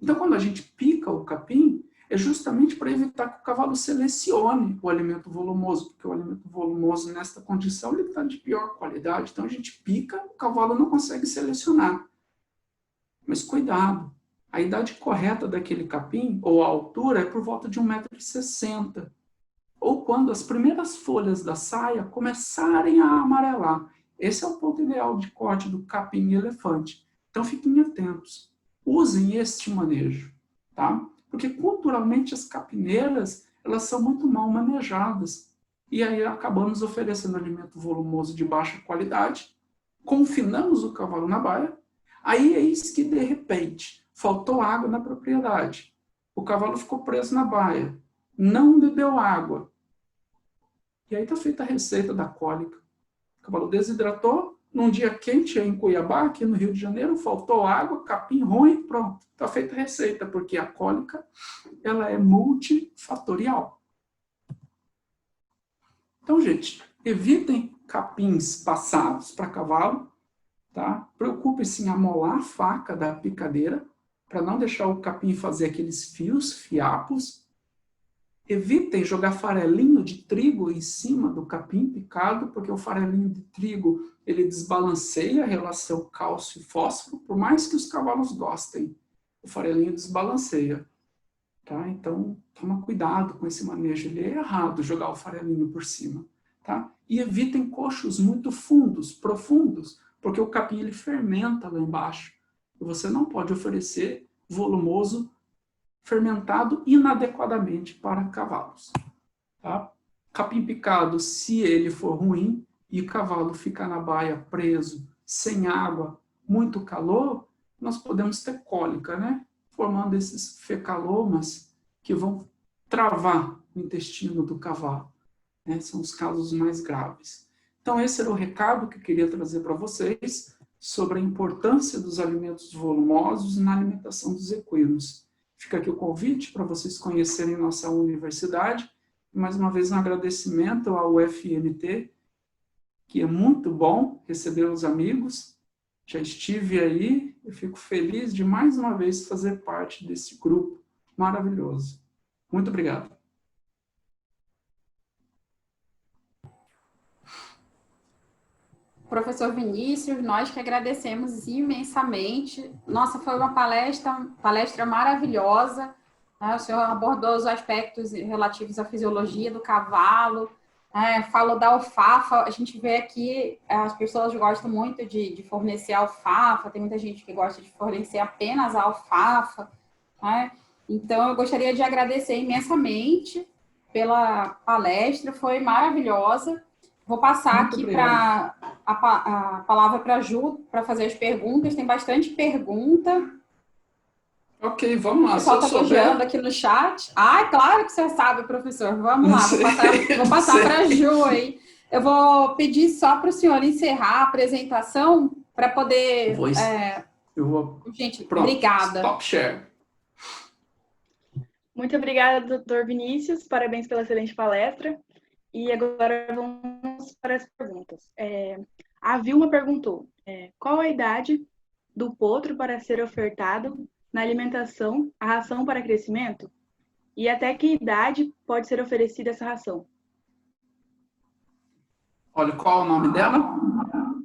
Então, quando a gente pica o capim, é justamente para evitar que o cavalo selecione o alimento volumoso, porque o alimento volumoso, nesta condição, ele está de pior qualidade. Então, a gente pica, o cavalo não consegue selecionar. Mas cuidado, a idade correta daquele capim, ou a altura, é por volta de 1,60 m. Ou quando as primeiras folhas da saia começarem a amarelar. Esse é o ponto ideal de corte do capim elefante. Então, fiquem atentos. Usem este manejo, tá? Porque culturalmente as capineiras, elas são muito mal manejadas. E aí acabamos oferecendo alimento volumoso de baixa qualidade, confinamos o cavalo na baia, aí eis que de repente faltou água na propriedade. O cavalo ficou preso na baia, não bebeu água. E aí está feita a receita da cólica. O cavalo desidratou, num dia quente em Cuiabá, aqui no Rio de Janeiro, faltou água, capim ruim, pronto. Está feita a receita, porque a cólica ela é multifatorial. Então, gente, evitem capins passados para cavalo, tá? Preocupe-se em amolar a faca da picadeira, para não deixar o capim fazer aqueles fiapos. Evitem jogar farelinho de trigo em cima do capim picado, porque o farelinho de trigo ele desbalanceia a relação cálcio e fósforo, por mais que os cavalos gostem. O farelinho desbalanceia. Tá? Então, toma cuidado com esse manejo. Ele é errado jogar o farelinho por cima. Tá? E evitem coxos muito fundos, profundos, porque o capim ele fermenta lá embaixo. E você não pode oferecer volumoso fermentado inadequadamente para cavalos. Tá? Capim picado, se ele for ruim e o cavalo ficar na baia preso, sem água, muito calor, nós podemos ter cólica, né? Formando esses fecalomas que vão travar o intestino do cavalo. Né? São os casos mais graves. Então, esse era o recado que eu queria trazer para vocês sobre a importância dos alimentos volumosos na alimentação dos equinos. Fica aqui o convite para vocês conhecerem nossa universidade. Mais uma vez, um agradecimento ao UFNT, que é muito bom receber os amigos. Já estive aí, eu fico feliz de mais uma vez fazer parte desse grupo maravilhoso. Muito obrigado. Professor Vinícius, nós que agradecemos imensamente. Nossa, foi uma palestra maravilhosa. Né? O senhor abordou os aspectos relativos à fisiologia do cavalo, falou da alfafa. A gente vê aqui, as pessoas gostam muito de fornecer alfafa, tem muita gente que gosta de fornecer apenas a alfafa. Né? Então, eu gostaria de agradecer imensamente pela palestra, foi maravilhosa. Vou passar muito aqui a palavra para a Ju, para fazer as perguntas. Tem bastante pergunta. Ok, vamos lá. O pessoal está elogiando aqui no chat. Ah, é claro que você sabe, professor. Vamos lá, vou passar para a Ju aí. Eu vou pedir só para o senhor encerrar a apresentação para poder... Gente, pronto, obrigada. Stop share. Muito obrigada, doutor Vinícius. Parabéns pela excelente palestra. E agora vamos para as perguntas. A Vilma perguntou, qual a idade do potro para ser ofertado na alimentação a ração para crescimento? E até que idade pode ser oferecida essa ração? Olha, qual é o nome dela?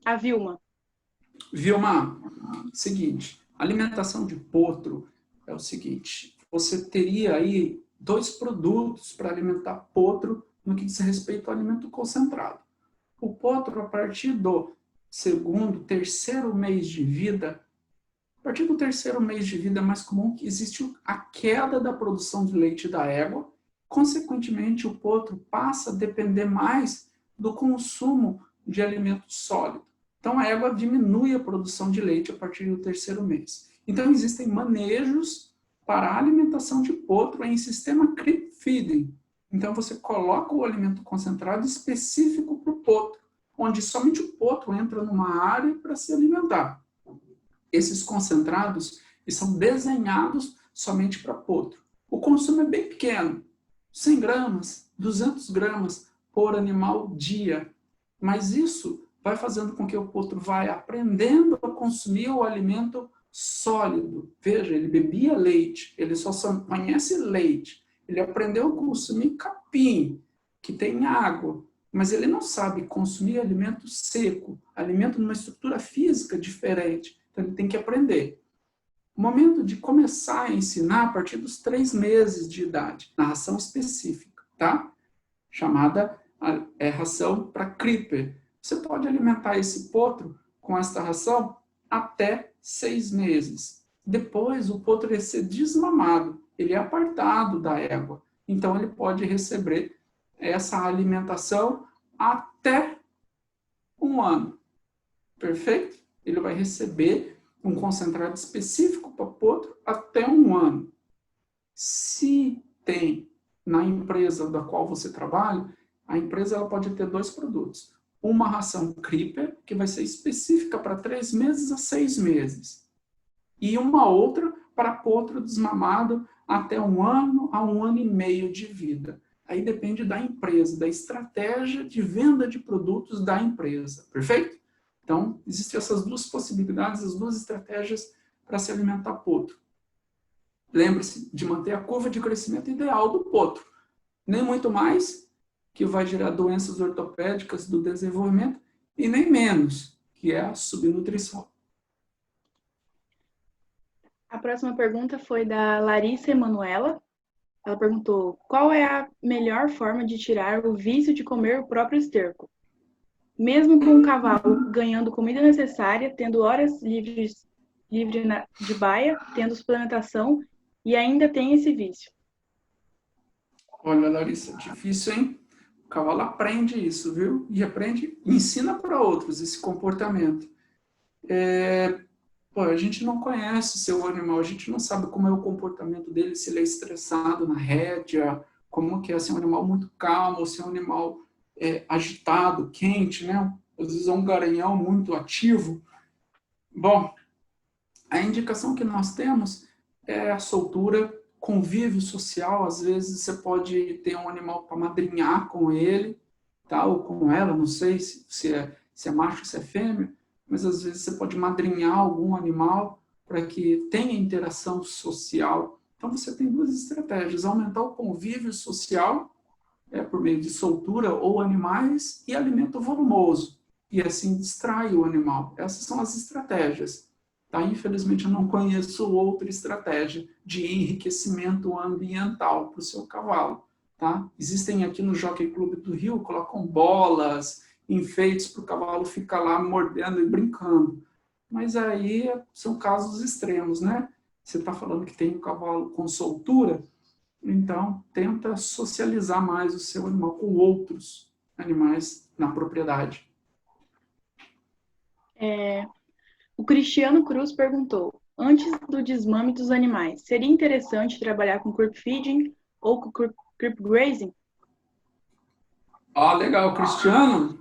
A Vilma. Vilma, seguinte, alimentação de potro é o seguinte, você teria aí 2 produtos para alimentar potro no que diz respeito ao alimento concentrado. O potro, a partir do terceiro mês de vida, a partir do 3º mês de vida é mais comum que existe a queda da produção de leite da égua, consequentemente o potro passa a depender mais do consumo de alimento sólido. Então a égua diminui a produção de leite a partir do 3º mês. Então existem manejos para a alimentação de potro em sistema creep feeding. Então, você coloca o alimento concentrado específico para o potro, onde somente o potro entra numa área para se alimentar. Esses concentrados são desenhados somente para potro. O consumo é bem pequeno, 100 gramas, 200 gramas por animal dia. Mas isso vai fazendo com que o potro vai aprendendo a consumir o alimento sólido. Veja, ele bebia leite, ele só conhece leite. Ele aprendeu a consumir capim, que tem água, mas ele não sabe consumir alimento seco, alimento numa estrutura física diferente. Então, ele tem que aprender. O momento de começar a ensinar a partir dos 3 meses de idade, na ração específica, tá? Chamada ração para creeper. Você pode alimentar esse potro com esta ração até 6 meses. Depois, o potro ia ser desmamado, ele é apartado da égua. Então, ele pode receber essa alimentação até 1 ano. Perfeito? Ele vai receber um concentrado específico para potro até 1 ano. Se tem na empresa da qual você trabalha, a empresa ela pode ter 2 produtos. Uma ração creeper, que vai ser específica para 3 meses a 6 meses. E uma outra para potro desmamado até 1 ano a 1 ano e meio de vida. Aí depende da empresa, da estratégia de venda de produtos da empresa. Perfeito? Então, existem essas 2 possibilidades, as 2 estratégias para se alimentar potro. Lembre-se de manter a curva de crescimento ideal do potro. Nem muito mais, que vai gerar doenças ortopédicas do desenvolvimento, e nem menos, que é a subnutrição. A próxima pergunta foi da Larissa Emanuela. Ela perguntou: qual é a melhor forma de tirar o vício de comer o próprio esterco? Mesmo com o cavalo ganhando comida necessária, tendo horas livre de baia, tendo suplementação, e ainda tem esse vício. Olha, Larissa, difícil, hein? O cavalo aprende isso, viu? E aprende, ensina para outros esse comportamento. A gente não conhece o seu animal, a gente não sabe como é o comportamento dele, se ele é estressado na rédea, como que é, se é um animal muito calmo, ou se é um animal agitado, quente, né? Às vezes é um garanhão muito ativo. Bom, a indicação que nós temos é a soltura, convívio social. Às vezes você pode ter um animal para madrinhar com ele, tá? Ou com ela, não sei se é macho ou se é fêmea, mas às vezes você pode madrinhar algum animal para que tenha interação social. Então você tem 2 estratégias: aumentar o convívio social por meio de soltura ou animais, e alimento volumoso, e assim distrai o animal. Essas são as estratégias. Tá? Infelizmente, eu não conheço outra estratégia de enriquecimento ambiental para o seu cavalo. Tá? Existem aqui no Jockey Club do Rio, colocam bolas, enfeites para o cavalo ficar lá mordendo e brincando. Mas aí são casos extremos, né? Você está falando que tem um cavalo com soltura, então tenta socializar mais o seu animal com outros animais na propriedade. O Cristiano Cruz perguntou: antes do desmame dos animais, seria interessante trabalhar com creep feeding ou com creep grazing? Legal, Cristiano.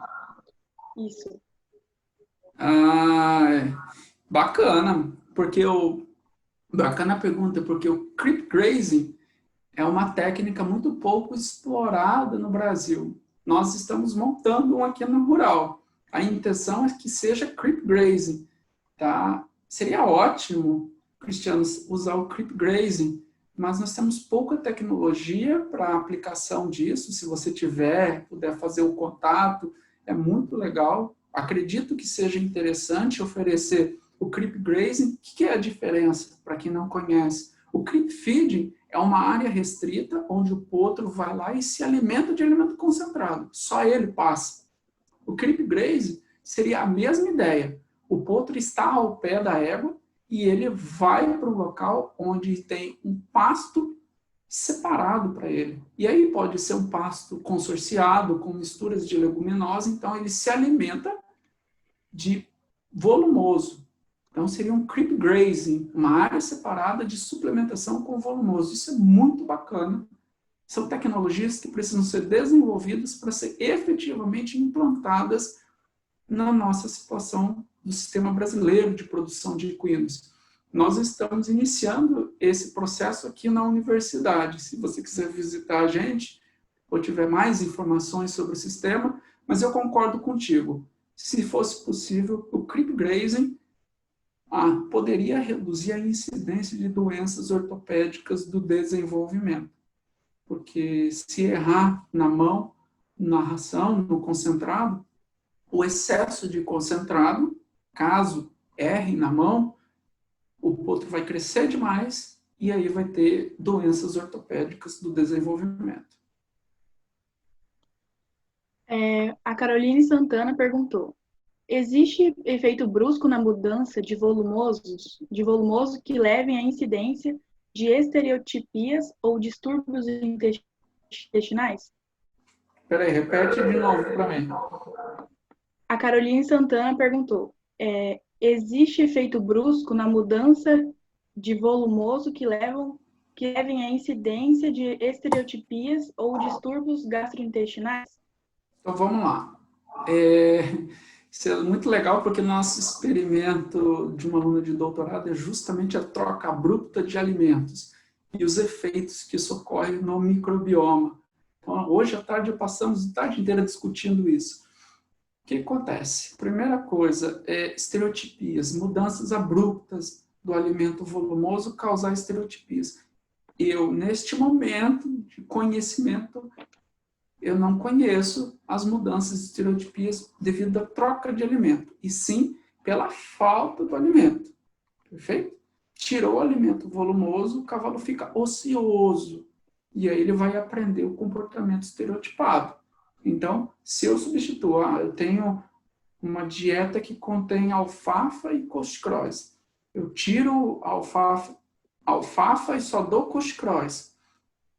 Isso. Bacana, bacana a pergunta, porque o creep grazing é uma técnica muito pouco explorada no Brasil. Nós estamos montando um aqui no rural. A intenção é que seja creep grazing, tá? Seria ótimo, Cristiano, usar o creep grazing, mas nós temos pouca tecnologia para aplicação disso. Se você puder fazer o contato, é muito legal. Acredito que seja interessante oferecer o creep grazing. O que é a diferença, para quem não conhece? O creep feeding é uma área restrita, onde o potro vai lá e se alimenta de alimento concentrado. Só ele passa. O creep grazing seria a mesma ideia. O potro está ao pé da égua e ele vai para o local onde tem um pasto separado para ele. E aí pode ser um pasto consorciado, com misturas de leguminosa, então ele se alimenta de volumoso. Então, seria um creep grazing, uma área separada de suplementação com volumoso. Isso é muito bacana. São tecnologias que precisam ser desenvolvidas para ser efetivamente implantadas na nossa situação do sistema brasileiro de produção de equinos. Nós estamos iniciando esse processo aqui na universidade. Se você quiser visitar a gente, ou tiver mais informações sobre o sistema, mas eu concordo contigo. Se fosse possível, o creep grazing poderia reduzir a incidência de doenças ortopédicas do desenvolvimento. Porque se errar na mão, na ração, no concentrado, o excesso de concentrado, caso erre na mão, o potro vai crescer demais e aí vai ter doenças ortopédicas do desenvolvimento. A Caroline Santana perguntou: existe efeito brusco na mudança de volumoso que levem à incidência de estereotipias ou distúrbios intestinais? Espera aí, repete de novo para mim. A Caroline Santana perguntou: existe efeito brusco na mudança de volumoso que levem à incidência de estereotipias ou distúrbios gastrointestinais? Então, vamos lá. Isso é muito legal porque nosso experimento de uma aluna de doutorado é justamente a troca abrupta de alimentos e os efeitos que isso ocorre no microbioma. Então, hoje à tarde passamos a tarde inteira discutindo isso. O que acontece? Primeira coisa é estereotipias, mudanças abruptas do alimento volumoso causar estereotipias. Eu, neste momento de conhecimento, eu não conheço as mudanças de estereotipias devido à troca de alimento, e sim pela falta do alimento. Perfeito? Tirou o alimento volumoso, o cavalo fica ocioso, e aí ele vai aprender o comportamento estereotipado. Então, se eu substituo, eu tenho uma dieta que contém alfafa e couche-croix. Eu tiro a alfafa e só dou couche-croix.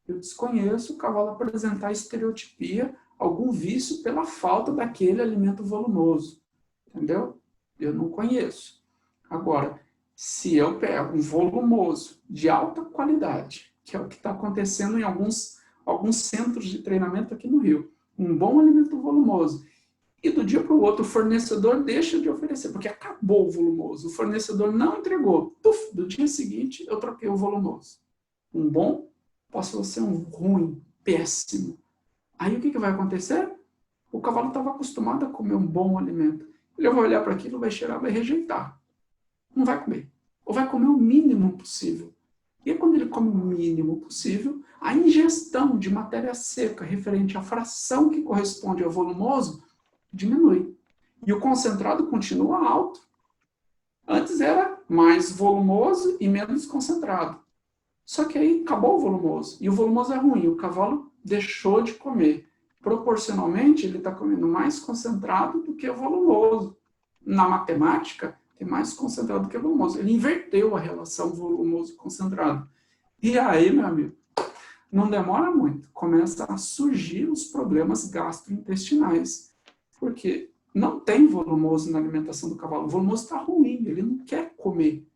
Eu desconheço o cavalo apresentar estereotipia, algum vício pela falta daquele alimento volumoso. Entendeu? Eu não conheço. Agora, se eu pego um volumoso de alta qualidade, que é o que está acontecendo em alguns centros de treinamento aqui no Rio, um bom alimento volumoso, e do dia para o outro o fornecedor deixa de oferecer, porque acabou o volumoso, o fornecedor não entregou, do dia seguinte eu troquei o volumoso. Um bom passou a ser um ruim, péssimo. Aí o que vai acontecer? O cavalo estava acostumado a comer um bom alimento. Ele vai olhar para aquilo, vai cheirar, vai rejeitar. Não vai comer. Ou vai comer o mínimo possível. E aí, quando ele come o mínimo possível, a ingestão de matéria seca referente à fração que corresponde ao volumoso diminui. E o concentrado continua alto. Antes era mais volumoso e menos concentrado. Só que aí acabou o volumoso. E o volumoso é ruim. O cavalo deixou de comer. Proporcionalmente, ele está comendo mais concentrado do que o volumoso. Na matemática, é mais concentrado do que volumoso. Ele inverteu a relação volumoso-concentrado. E aí, meu amigo, não demora muito. Começa a surgir os problemas gastrointestinais. Porque não tem volumoso na alimentação do cavalo. O volumoso está ruim, ele não quer comer.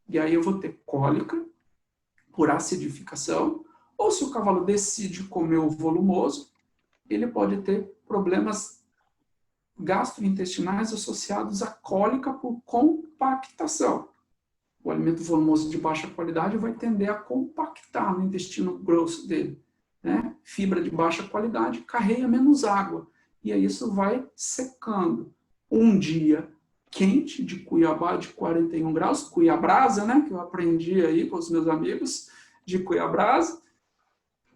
E aí eu vou ter cólica por acidificação, ou se o cavalo decide comer o volumoso, ele pode ter problemas gastrointestinais associados à cólica por compactação. O alimento volumoso de baixa qualidade vai tender a compactar no intestino grosso dele. Né? Fibra de baixa qualidade carrega menos água. E aí isso vai secando. Um dia quente de Cuiabá de 41 graus, Cuiabrasa, né? Que eu aprendi aí com os meus amigos de Cuiabrasa.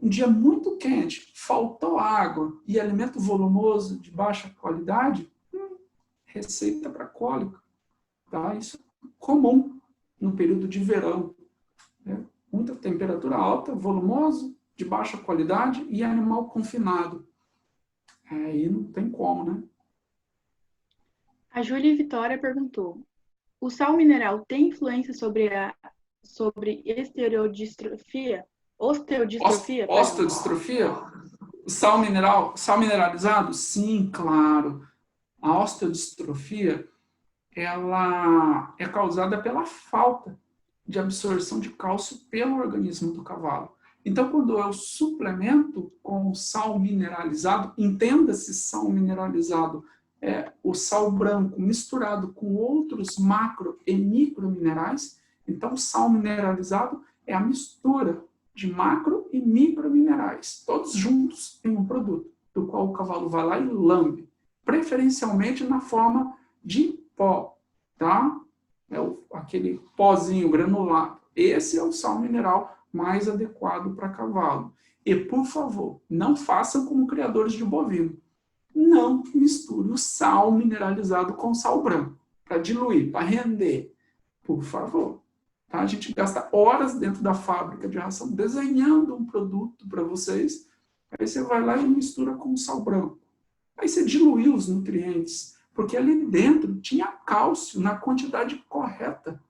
Um dia muito quente, faltou água e alimento volumoso de baixa qualidade, receita para cólica. Tá? Isso é comum no período de verão. Né? Muita temperatura alta, volumoso, de baixa qualidade e animal confinado. Aí não tem como, né? A Júlia Vitória perguntou: o sal mineral tem influência sobre estereodistrofia? Osteodistrofia? Osteodistrofia? O sal mineralizado? Sim, claro. A osteodistrofia ela é causada pela falta de absorção de cálcio pelo organismo do cavalo. Então, quando eu suplemento com sal mineralizado, entenda-se sal mineralizado, o sal branco misturado com outros macro e micro minerais. Então, o sal mineralizado é a mistura de macro e micro minerais, todos juntos em um produto, do qual o cavalo vai lá e lambe, preferencialmente na forma de pó, tá? Aquele pozinho granulado. Esse é o sal mineral mais adequado para cavalo. E, por favor, não façam como criadores de bovino. Não misture o sal mineralizado com sal branco, para diluir, para render. Por favor. Tá? A gente gasta horas dentro da fábrica de ração desenhando um produto para vocês, aí você vai lá e mistura com sal branco. Aí você diluiu os nutrientes, porque ali dentro tinha cálcio na quantidade correta.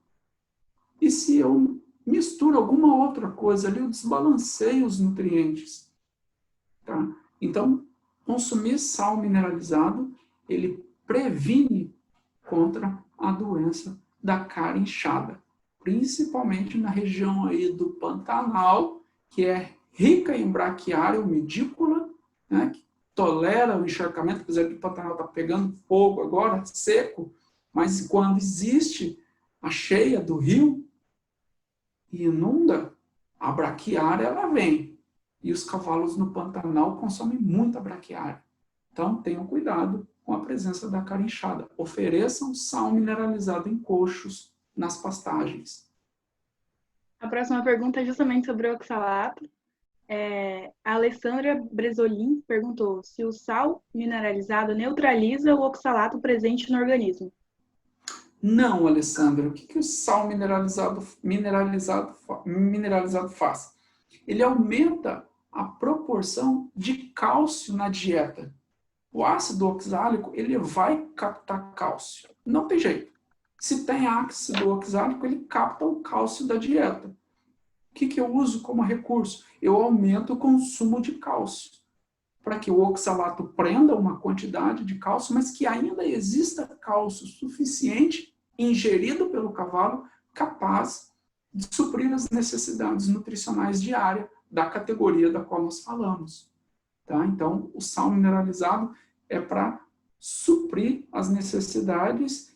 E se eu misturo alguma outra coisa ali, eu desbalanceio os nutrientes. Tá? Então, consumir sal mineralizado, ele previne contra a doença da cara inchada, principalmente na região aí do Pantanal, que é rica em braquiária medícula, né, que tolera o encharcamento, apesar que o Pantanal está pegando fogo agora, seco, mas quando existe a cheia do rio e inunda, a braquiária ela vem. E os cavalos no Pantanal consomem muita braquiária. Então, tenham cuidado com a presença da cara inchada. Ofereçam sal mineralizado em coxos nas pastagens. A próxima pergunta é justamente sobre o oxalato. A Alessandra Bresolin perguntou se o sal mineralizado neutraliza o oxalato presente no organismo. Não, Alessandra. O que o sal mineralizado faz? Ele aumenta a proporção de cálcio na dieta. O ácido oxálico, ele vai captar cálcio. Não tem jeito. Se tem ácido oxálico, ele capta o cálcio da dieta. O que eu uso como recurso? Eu aumento o consumo de cálcio, para que o oxalato prenda uma quantidade de cálcio, mas que ainda exista cálcio suficiente ingerido pelo cavalo, capaz de suprir as necessidades nutricionais diárias da categoria da qual nós falamos. Tá? Então, o sal mineralizado é para suprir as necessidades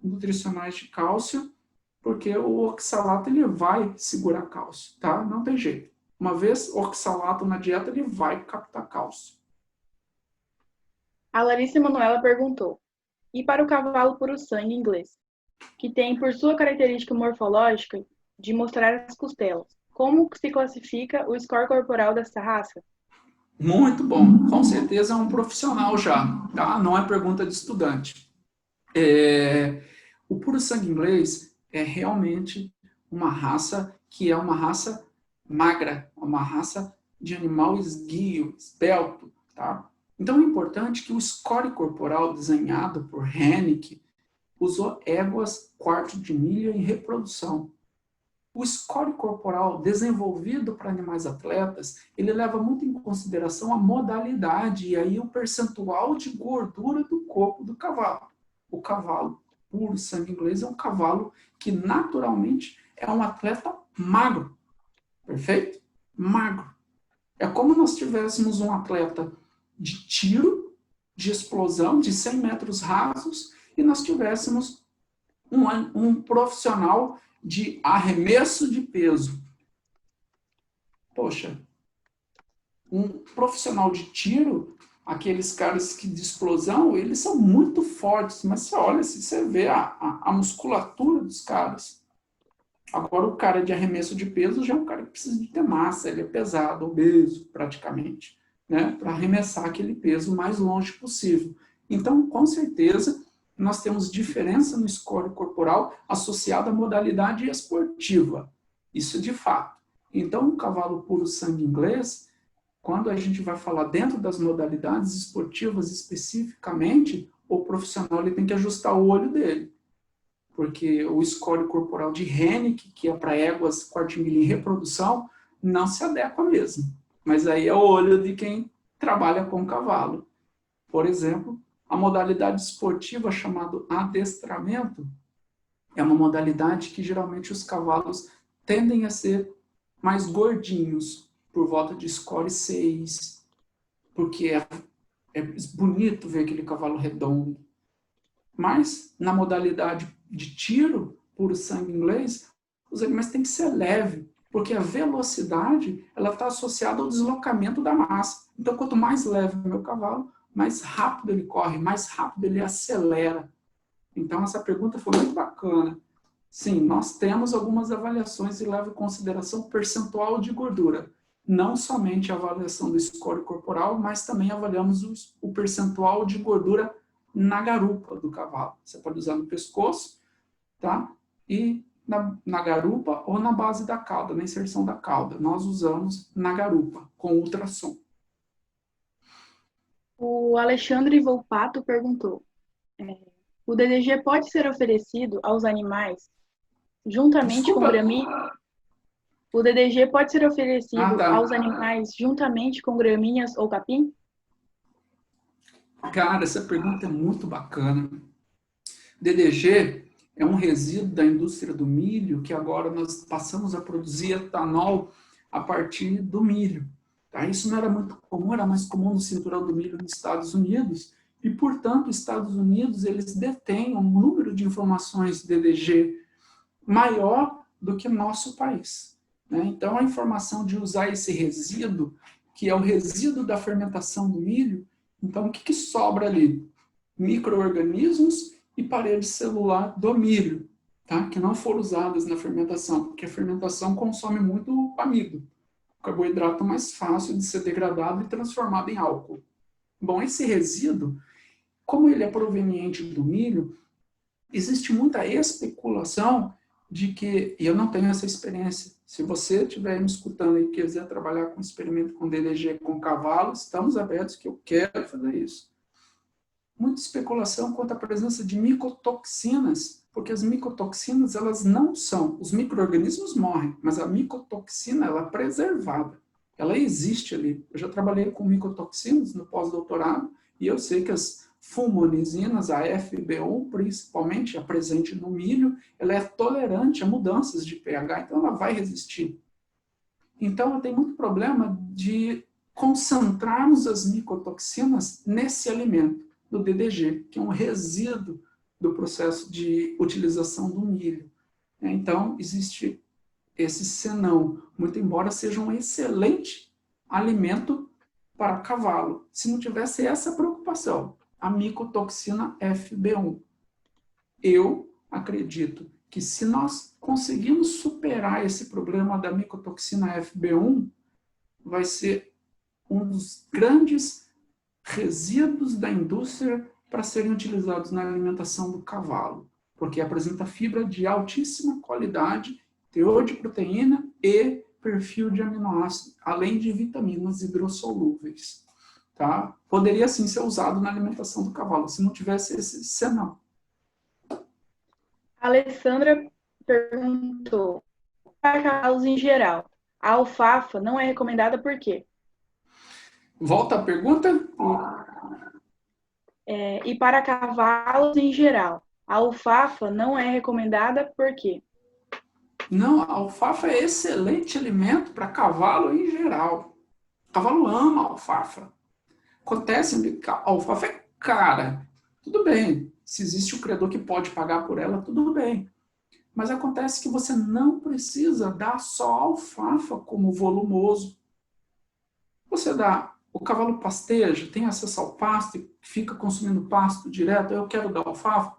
nutricionais de cálcio, porque o oxalato ele vai segurar cálcio, tá? Não tem jeito. Uma vez oxalato na dieta, ele vai captar cálcio. A Larissa Manuela perguntou: e para o cavalo puro sangue inglês, que tem por sua característica morfológica de mostrar as costelas, como se classifica o score corporal dessa raça? Muito bom. Com certeza é um profissional já, tá? Não é pergunta de estudante. O puro sangue inglês é realmente uma raça que é uma raça magra, uma raça de animal esguio, esbelto, tá? Então é importante que o score corporal desenhado por Hennick usou éguas quarto de milha em reprodução. O score corporal desenvolvido para animais atletas, ele leva muito em consideração a modalidade e aí o percentual de gordura do corpo do cavalo. O cavalo puro sangue inglês é um cavalo que naturalmente é um atleta magro. Perfeito? Magro. É como nós tivéssemos um atleta de tiro, de explosão, de 100 metros rasos, e nós tivéssemos um profissional de arremesso de peso. Poxa, um profissional de tiro, aqueles caras que de explosão, eles são muito fortes, mas você olha, você vê a musculatura dos caras. Agora, o cara de arremesso de peso já é um cara que precisa de ter massa, ele é pesado, obeso, praticamente, né, para arremessar aquele peso o mais longe possível. Então, com certeza, nós temos diferença no score corporal associada à modalidade esportiva. Isso de fato. Então, o cavalo puro sangue inglês, quando a gente vai falar dentro das modalidades esportivas especificamente, o profissional ele tem que ajustar o olho dele. Porque o score corporal de Hennick, que é para éguas quartimilha em reprodução, não se adequa mesmo. Mas aí é o olho de quem trabalha com cavalo. Por exemplo, A modalidade esportiva chamada adestramento é uma modalidade que geralmente os cavalos tendem a ser mais gordinhos, por volta de score 6, porque é bonito ver aquele cavalo redondo. Mas, na modalidade de tiro, puro sangue inglês, os animais têm que ser leve, porque a velocidade está associada ao deslocamento da massa. Então, quanto mais leve o meu cavalo, mais rápido ele corre, mais rápido ele acelera. Então, essa pergunta foi muito bacana. Sim, nós temos algumas avaliações e levam em consideração o percentual de gordura. Não somente a avaliação do score corporal, mas também avaliamos o percentual de gordura na garupa do cavalo. Você pode usar no pescoço, tá? E na garupa ou na base da cauda, na inserção da cauda. Nós usamos na garupa, com ultrassom. O Alexandre Volpato perguntou, o DDG pode ser oferecido aos animais juntamente com gramíneas? O DDG pode ser oferecido aos animais juntamente com gramíneas ou capim? Cara, essa pergunta é muito bacana. DDG é um resíduo da indústria do milho que agora nós passamos a produzir etanol a partir do milho. Tá? Isso não era muito comum, era mais comum no cinturão do milho nos Estados Unidos e, portanto, os Estados Unidos eles detêm um número de informações DDG maior do que nosso país. Né? Então, a informação de usar esse resíduo, que é o resíduo da fermentação do milho, então, o que sobra ali? Micro-organismos e parede celular do milho, tá? Que não foram usadas na fermentação, porque a fermentação consome muito amido. O carboidrato é mais fácil de ser degradado e transformado em álcool. Bom, esse resíduo, como ele é proveniente do milho, existe muita especulação de que, e eu não tenho essa experiência, se você estiver me escutando e quiser trabalhar com experimento com DDG com cavalo, estamos abertos que eu quero fazer isso. Muita especulação quanto à presença de micotoxinas, porque as micotoxinas, elas não são, os micro-organismos morrem, mas a micotoxina, ela é preservada, ela existe ali. Eu já trabalhei com micotoxinas no pós-doutorado, e eu sei que as fumonizinas, a FB1, principalmente, a presente no milho, ela é tolerante a mudanças de pH, então ela vai resistir. Então, ela tem muito problema de concentrarmos as micotoxinas nesse alimento, do DDG, que é um resíduo do processo de utilização do milho. Então, existe esse senão, muito embora seja um excelente alimento para cavalo, se não tivesse essa preocupação, a micotoxina FB1. Eu acredito que se nós conseguirmos superar esse problema da micotoxina FB1, vai ser um dos grandes resíduos da indústria para serem utilizados na alimentação do cavalo, porque apresenta fibra de altíssima qualidade, teor de proteína e perfil de aminoácidos, além de vitaminas hidrossolúveis. Tá? Poderia, sim, ser usado na alimentação do cavalo, se não tivesse esse senão. A Alessandra perguntou, para cavalos em geral, a alfafa não é recomendada por quê? Volta a pergunta? E para cavalos em geral, a alfafa não é recomendada por quê? Não, a alfafa é excelente alimento para cavalo em geral. O cavalo ama a alfafa. Acontece que a alfafa é cara. Tudo bem. Se existe um criador que pode pagar por ela, tudo bem. Mas acontece que você não precisa dar só alfafa como volumoso. Você dá, o cavalo pasteja, tem acesso ao pasto e fica consumindo pasto direto, eu quero dar alfafa,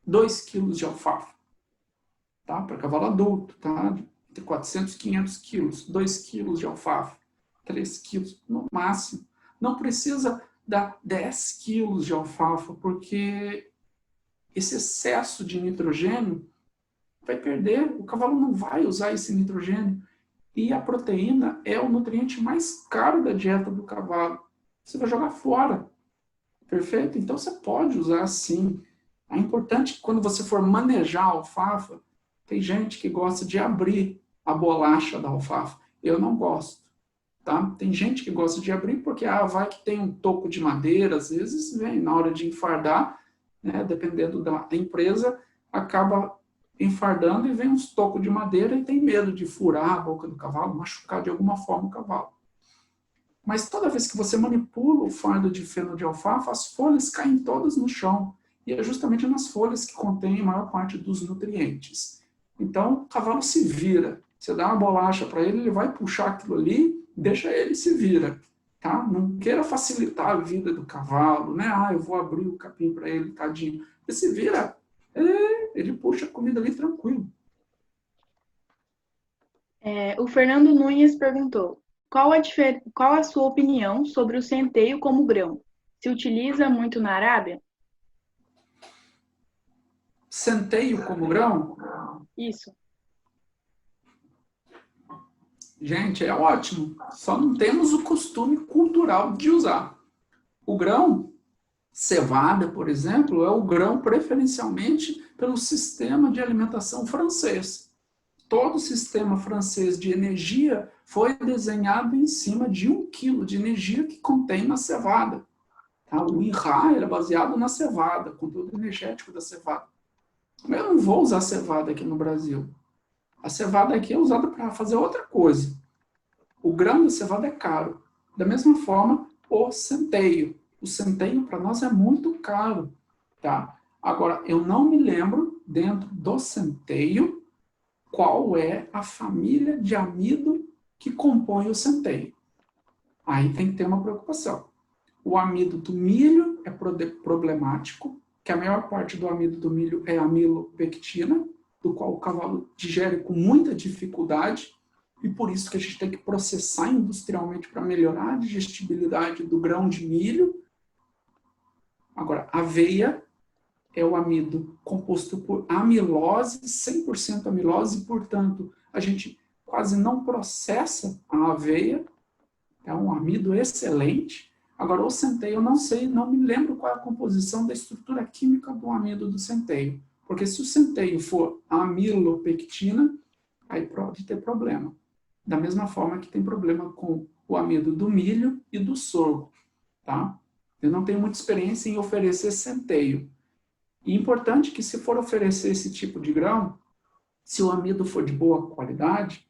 2 quilos de alfafa. Tá? Para cavalo adulto, tá? De 400, 500 quilos, 2 quilos de alfafa, 3 quilos no máximo. Não precisa dar 10 quilos de alfafa, porque esse excesso de nitrogênio vai perder, o cavalo não vai usar esse nitrogênio. E a proteína é o nutriente mais caro da dieta do cavalo. Você vai jogar fora. Perfeito? Então você pode usar sim. É importante que quando você for manejar a alfafa, tem gente que gosta de abrir a bolacha da alfafa. Eu não gosto. tá? Tem gente que gosta de abrir porque, vai que tem um toco de madeira, às vezes vem na hora de enfardar, né, dependendo da empresa, acaba enfardando e vem uns tocos de madeira e tem medo de furar a boca do cavalo, machucar de alguma forma o cavalo. Mas toda vez que você manipula o fardo de feno de alfafa, as folhas caem todas no chão. E é justamente nas folhas que contém a maior parte dos nutrientes. Então, o cavalo se vira. Você dá uma bolacha para ele, ele vai puxar aquilo ali, deixa ele se vira. Tá? Não queira facilitar a vida do cavalo, né? Eu vou abrir o capim para ele, tadinho. Ele se vira, ele puxa a comida ali tranquilo. O Fernando Nunes perguntou: qual a sua opinião sobre o centeio como grão? Se utiliza muito na Arábia? Centeio como grão? Isso. Gente, é ótimo. Só não temos o costume cultural de usar. O grão, cevada, por exemplo, é o grão preferencialmente pelo sistema de alimentação francês. Todo o sistema francês de energia foi desenhado em cima de 1 quilo de energia que contém na cevada. Tá? O INRA era baseado na cevada, conteúdo energético da cevada. Eu não vou usar cevada aqui no Brasil. A cevada aqui é usada para fazer outra coisa. O grão da cevada é caro. Da mesma forma, o centeio. O centeio para nós é muito caro. Tá? Agora, eu não me lembro, dentro do centeio, qual é a família de amido que compõe o centeio. Aí tem que ter uma preocupação. O amido do milho é problemático, que a maior parte do amido do milho é amilopectina, do qual o cavalo digere com muita dificuldade, e por isso que a gente tem que processar industrialmente para melhorar a digestibilidade do grão de milho. Agora, aveia é o amido composto por amilose, 100% amilose, e, portanto, a gente quase não processa a aveia, é um amido excelente. Agora, o centeio, eu não sei, não me lembro qual é a composição da estrutura química do amido do centeio. Porque se o centeio for amilopectina, aí pode ter problema. Da mesma forma que tem problema com o amido do milho e do sorgo. Tá? Eu não tenho muita experiência em oferecer centeio. E é importante que, se for oferecer esse tipo de grão, se o amido for de boa qualidade,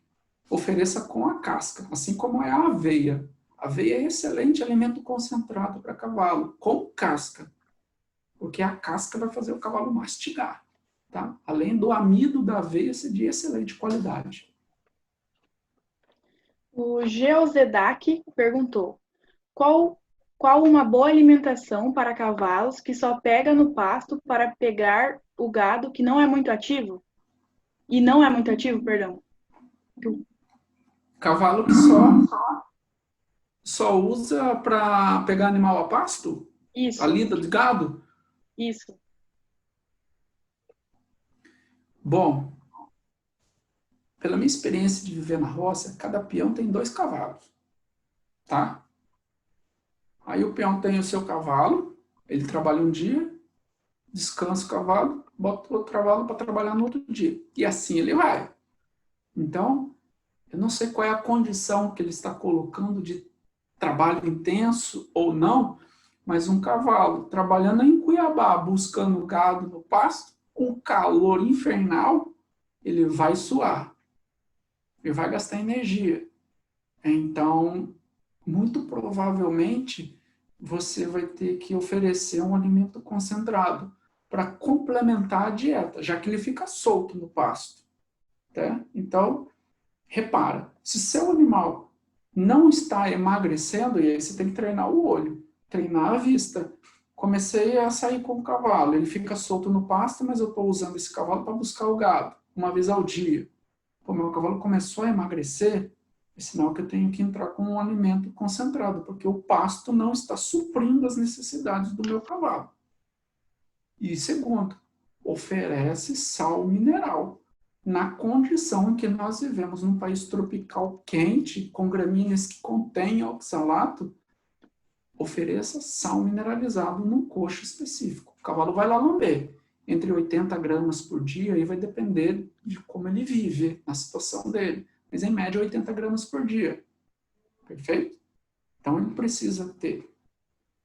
ofereça com a casca, assim como é a aveia. A aveia é excelente alimento concentrado para cavalo, com casca, porque a casca vai fazer o cavalo mastigar. Tá? Além do amido da aveia ser de excelente qualidade. O Geozedak perguntou: qual uma boa alimentação para cavalos que só pega no pasto para pegar o gado que não é muito ativo? E não é muito ativo, perdão. Cavalo que só usa para pegar animal a pasto? Isso. A lida de gado? Isso. Bom, pela minha experiência de viver na roça, cada peão tem 2 cavalos. Tá? Aí o peão tem o seu cavalo, ele trabalha um dia, descansa o cavalo, bota outro cavalo para trabalhar no outro dia. E assim ele vai. Então, eu não sei qual é a condição que ele está colocando de trabalho intenso ou não, mas um cavalo trabalhando em Cuiabá, buscando gado no pasto, com calor infernal, ele vai suar. Ele vai gastar energia. Então, muito provavelmente, você vai ter que oferecer um alimento concentrado para complementar a dieta, já que ele fica solto no pasto. Tá? Então, repara, se seu animal não está emagrecendo, e aí você tem que treinar o olho, treinar a vista. Comecei a sair com o cavalo, ele fica solto no pasto, mas eu estou usando esse cavalo para buscar o gado, uma vez ao dia. Pô, meu cavalo começou a emagrecer, é sinal que eu tenho que entrar com um alimento concentrado, porque o pasto não está suprindo as necessidades do meu cavalo. E segundo, oferece sal mineral. Na condição em que nós vivemos num país tropical quente, com gramíneas que contêm oxalato, ofereça sal mineralizado num coxo específico. O cavalo vai lá lamber. Entre 80 gramas por dia, aí vai depender de como ele vive, na situação dele. Mas, em média, 80 gramas por dia. perfeito? Então, ele precisa ter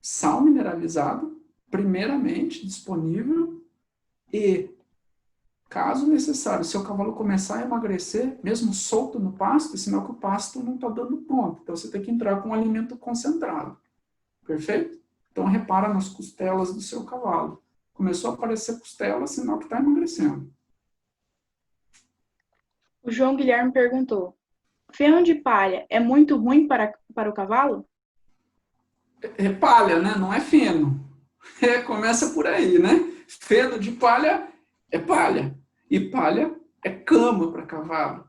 sal mineralizado, primeiramente, disponível, e, caso necessário, se o cavalo começar a emagrecer, mesmo solto no pasto, é sinal que o pasto não está dando conta. Então, você tem que entrar com um alimento concentrado, perfeito? Então, repara nas costelas do seu cavalo. Começou a aparecer costela, sinal que está emagrecendo. O João Guilherme perguntou: feno de palha é muito ruim para o cavalo? É palha, né? Não é feno. Começa por aí, né? Feno de palha é palha. E palha é cama para cavalo.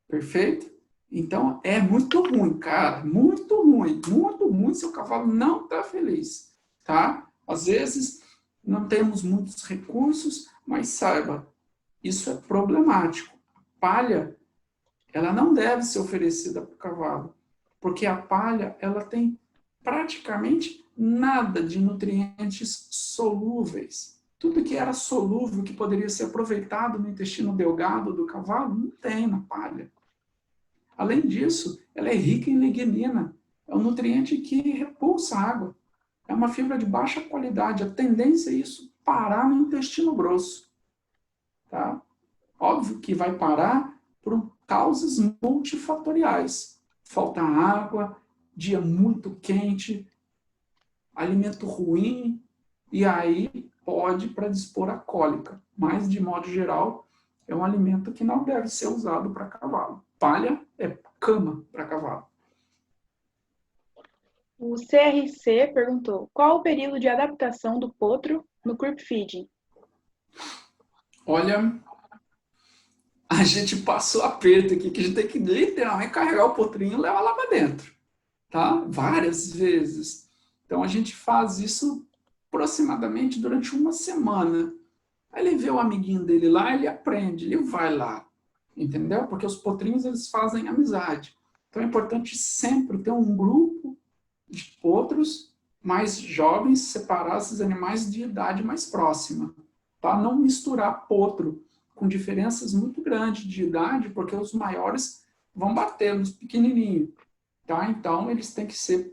Perfeito? Então, é muito ruim, cara. Muito ruim. Muito ruim se o cavalo não está feliz. Tá? Às vezes, não temos muitos recursos, mas saiba, isso é problemático. A palha, ela não deve ser oferecida para o cavalo, porque a palha, ela tem praticamente nada de nutrientes solúveis. Tudo que era solúvel, que poderia ser aproveitado no intestino delgado do cavalo, não tem na palha. Além disso, ela é rica em lignina. É um nutriente que repulsa a água. É uma fibra de baixa qualidade. A tendência é isso parar no intestino grosso. Tá? Óbvio que vai parar por causas multifatoriais. Falta água, dia muito quente, alimento ruim, e aí pode predispor a cólica. Mas, de modo geral, é um alimento que não deve ser usado para cavalo. Palha é cama para cavalo. O CRC perguntou: qual o período de adaptação do potro no creep feeding? Olha, a gente passou aperto aqui, que a gente tem que literalmente carregar o potrinho e levar lá para dentro. Tá? Várias vezes. Então, a gente faz isso aproximadamente durante uma semana. Aí ele vê o amiguinho dele lá, ele aprende, ele vai lá. Entendeu? Porque os potrinhos, eles fazem amizade. Então, é importante sempre ter um grupo de potros mais jovens, separar esses animais de idade mais próxima. Tá? Não misturar potro com diferenças muito grandes de idade, porque os maiores vão bater nos pequenininhos. Tá? Então, eles têm que ser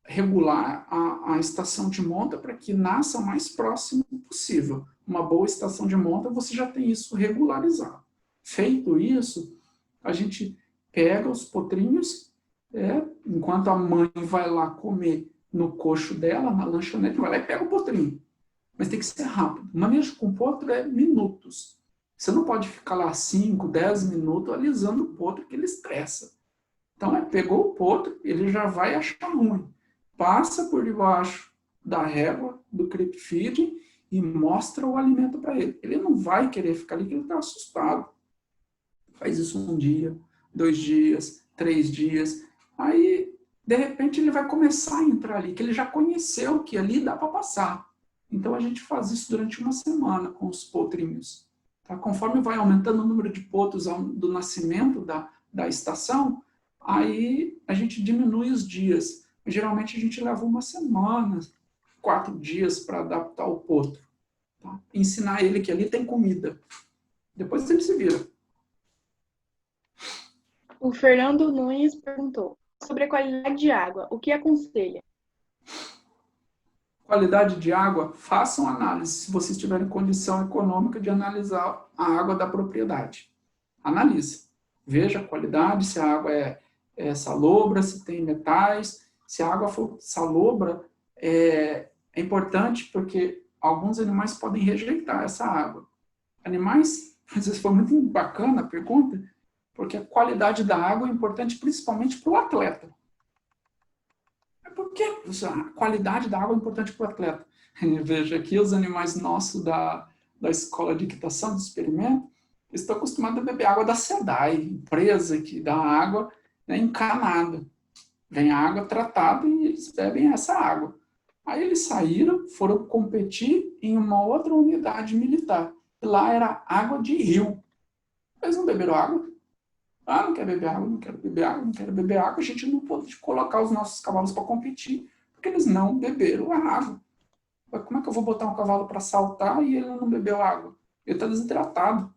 regular a estação de monta para que nasça o mais próximo possível. Uma boa estação de monta, você já tem isso regularizado. Feito isso, a gente pega os potrinhos, enquanto a mãe vai lá comer no coxo dela, na lanchonete, vai lá e pega o potrinho. Mas tem que ser rápido. O manejo com potro é minutos. Você não pode ficar lá 5, 10 minutos alisando o potro, que ele estressa. Então, pegou o potro, ele já vai achar ruim. Passa por debaixo da régua do creep feeding e mostra o alimento para ele. Ele não vai querer ficar ali, porque ele está assustado. Faz isso 1 dia, 2 dias, 3 dias. Aí, de repente, ele vai começar a entrar ali, que ele já conheceu que ali dá para passar. Então, a gente faz isso durante uma semana com os potrinhos. Tá? Conforme vai aumentando o número de potros do nascimento da estação, aí a gente diminui os dias. Geralmente a gente leva uma semana, 4 dias para adaptar o potro. Tá? Ensinar ele que ali tem comida. Depois ele se vira. O Fernando Nunes perguntou sobre a qualidade de água. O que aconselha? Qualidade de água, façam análise, se vocês tiverem condição econômica de analisar a água da propriedade. Analise. Veja a qualidade, se a água é salobra, se tem metais. Se a água for salobra, é importante porque alguns animais podem rejeitar essa água. Animais, às vezes foi muito bacana a pergunta, porque a qualidade da água é importante principalmente para o atleta. Por que a qualidade da água é importante para o atleta? Veja, aqui os animais nossos da escola de equitação, de experimento, estão acostumados a beber água da SEDAI, empresa que dá água, né, encanada. Vem água tratada e eles bebem essa água. Aí eles saíram, foram competir em uma outra unidade militar. Lá era água de rio. Eles não beberam água. Ah, não quero beber água, não quero beber água, não quero beber água. A gente não pode colocar os nossos cavalos para competir, porque eles não beberam a água. Mas como é que eu vou botar um cavalo para saltar e ele não bebeu água? Ele está desidratado.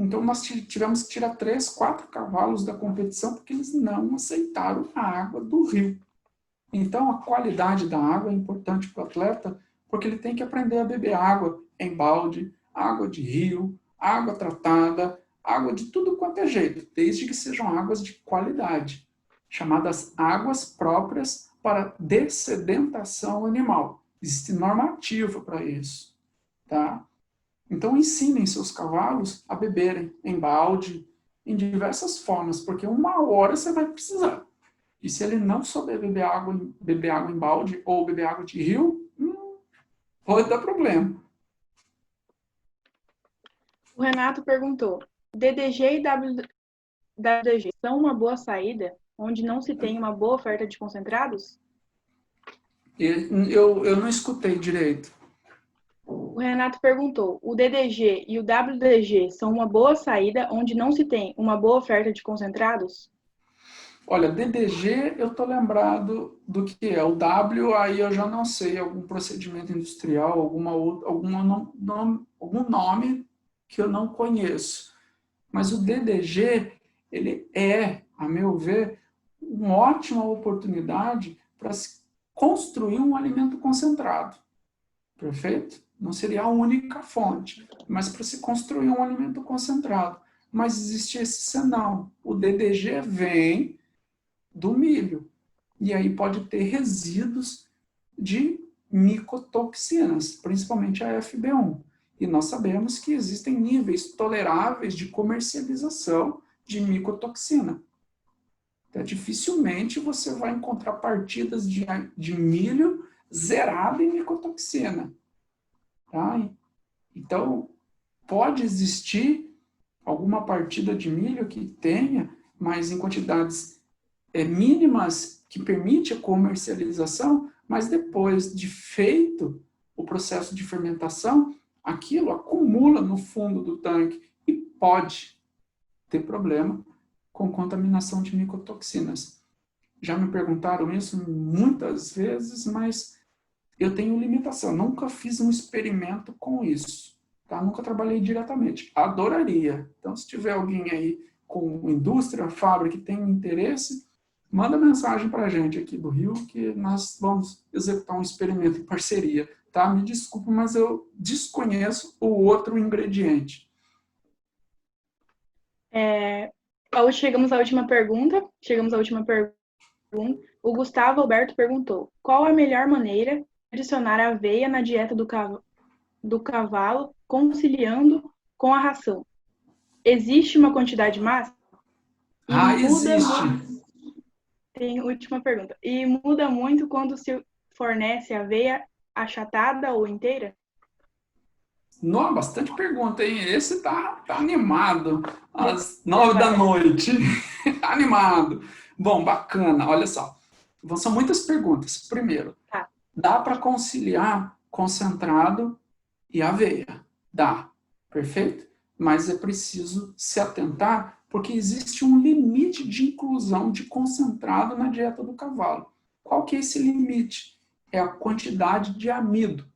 Então, nós tivemos que tirar 3, 4 cavalos da competição porque eles não aceitaram a água do rio. Então, a qualidade da água é importante para o atleta, porque ele tem que aprender a beber água em balde, água de rio, água tratada, água de tudo quanto é jeito, desde que sejam águas de qualidade, chamadas águas próprias para dessedentação animal. Existe normativa para isso, tá? Então, ensinem seus cavalos a beberem em balde, em diversas formas, porque uma hora você vai precisar. E se ele não souber beber água em balde ou beber água de rio, pode dar problema. O Renato perguntou: DDG e WDG são uma boa saída, onde não se tem uma boa oferta de concentrados? Eu não escutei direito. O Renato perguntou: o DDG e o WDG são uma boa saída, onde não se tem uma boa oferta de concentrados? Olha, DDG eu estou lembrado do que é. O W, aí eu já não sei, algum procedimento industrial, algum nome que eu não conheço. Mas o DDG, ele é, a meu ver, uma ótima oportunidade para se construir um alimento concentrado. Perfeito? Não seria a única fonte, mas para se construir um alimento concentrado. Mas existe esse senão. O DDG vem do milho. E aí pode ter resíduos de micotoxinas, principalmente a FB1. E nós sabemos que existem níveis toleráveis de comercialização de micotoxina. Então, dificilmente você vai encontrar partidas de milho zerado em micotoxina. Tá? Então, pode existir alguma partida de milho que tenha, mas em quantidades mínimas que permite a comercialização, mas depois de feito o processo de fermentação, aquilo acumula no fundo do tanque e pode ter problema com contaminação de micotoxinas. Já me perguntaram isso muitas vezes, mas eu tenho limitação. Nunca fiz um experimento com isso. Tá? Nunca trabalhei diretamente. Adoraria. Então, se tiver alguém aí com indústria, fábrica que tem interesse, manda mensagem para a gente aqui do Rio que nós vamos executar um experimento em parceria. Tá? Me desculpe, mas eu desconheço o outro ingrediente. Chegamos à última pergunta. O Gustavo Alberto perguntou: qual a melhor maneira de adicionar aveia na dieta do cavalo, conciliando com a ração? Existe uma quantidade máxima? Existe. Tem última pergunta. E muda muito quando se fornece aveia achatada ou inteira? Não, bastante pergunta, hein? Esse tá animado. Às 9 da noite. Tá animado. Bom, bacana. Olha só. São muitas perguntas. Primeiro, dá para conciliar concentrado e aveia? Dá. Perfeito? Mas é preciso se atentar porque existe um limite de inclusão de concentrado na dieta do cavalo. Qual que é esse limite? É a quantidade de amido.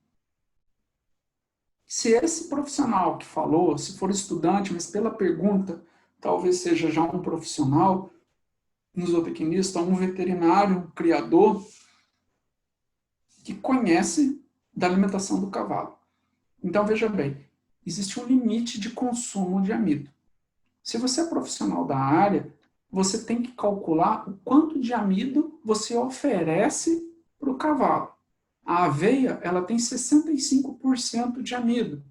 Se esse profissional que falou, se for estudante, mas pela pergunta, talvez seja já um profissional, um zootecnista, um veterinário, um criador, que conhece da alimentação do cavalo. Então, veja bem, existe um limite de consumo de amido. Se você é profissional da área, você tem que calcular o quanto de amido você oferece para o cavalo. A aveia, ela tem 65% de amido.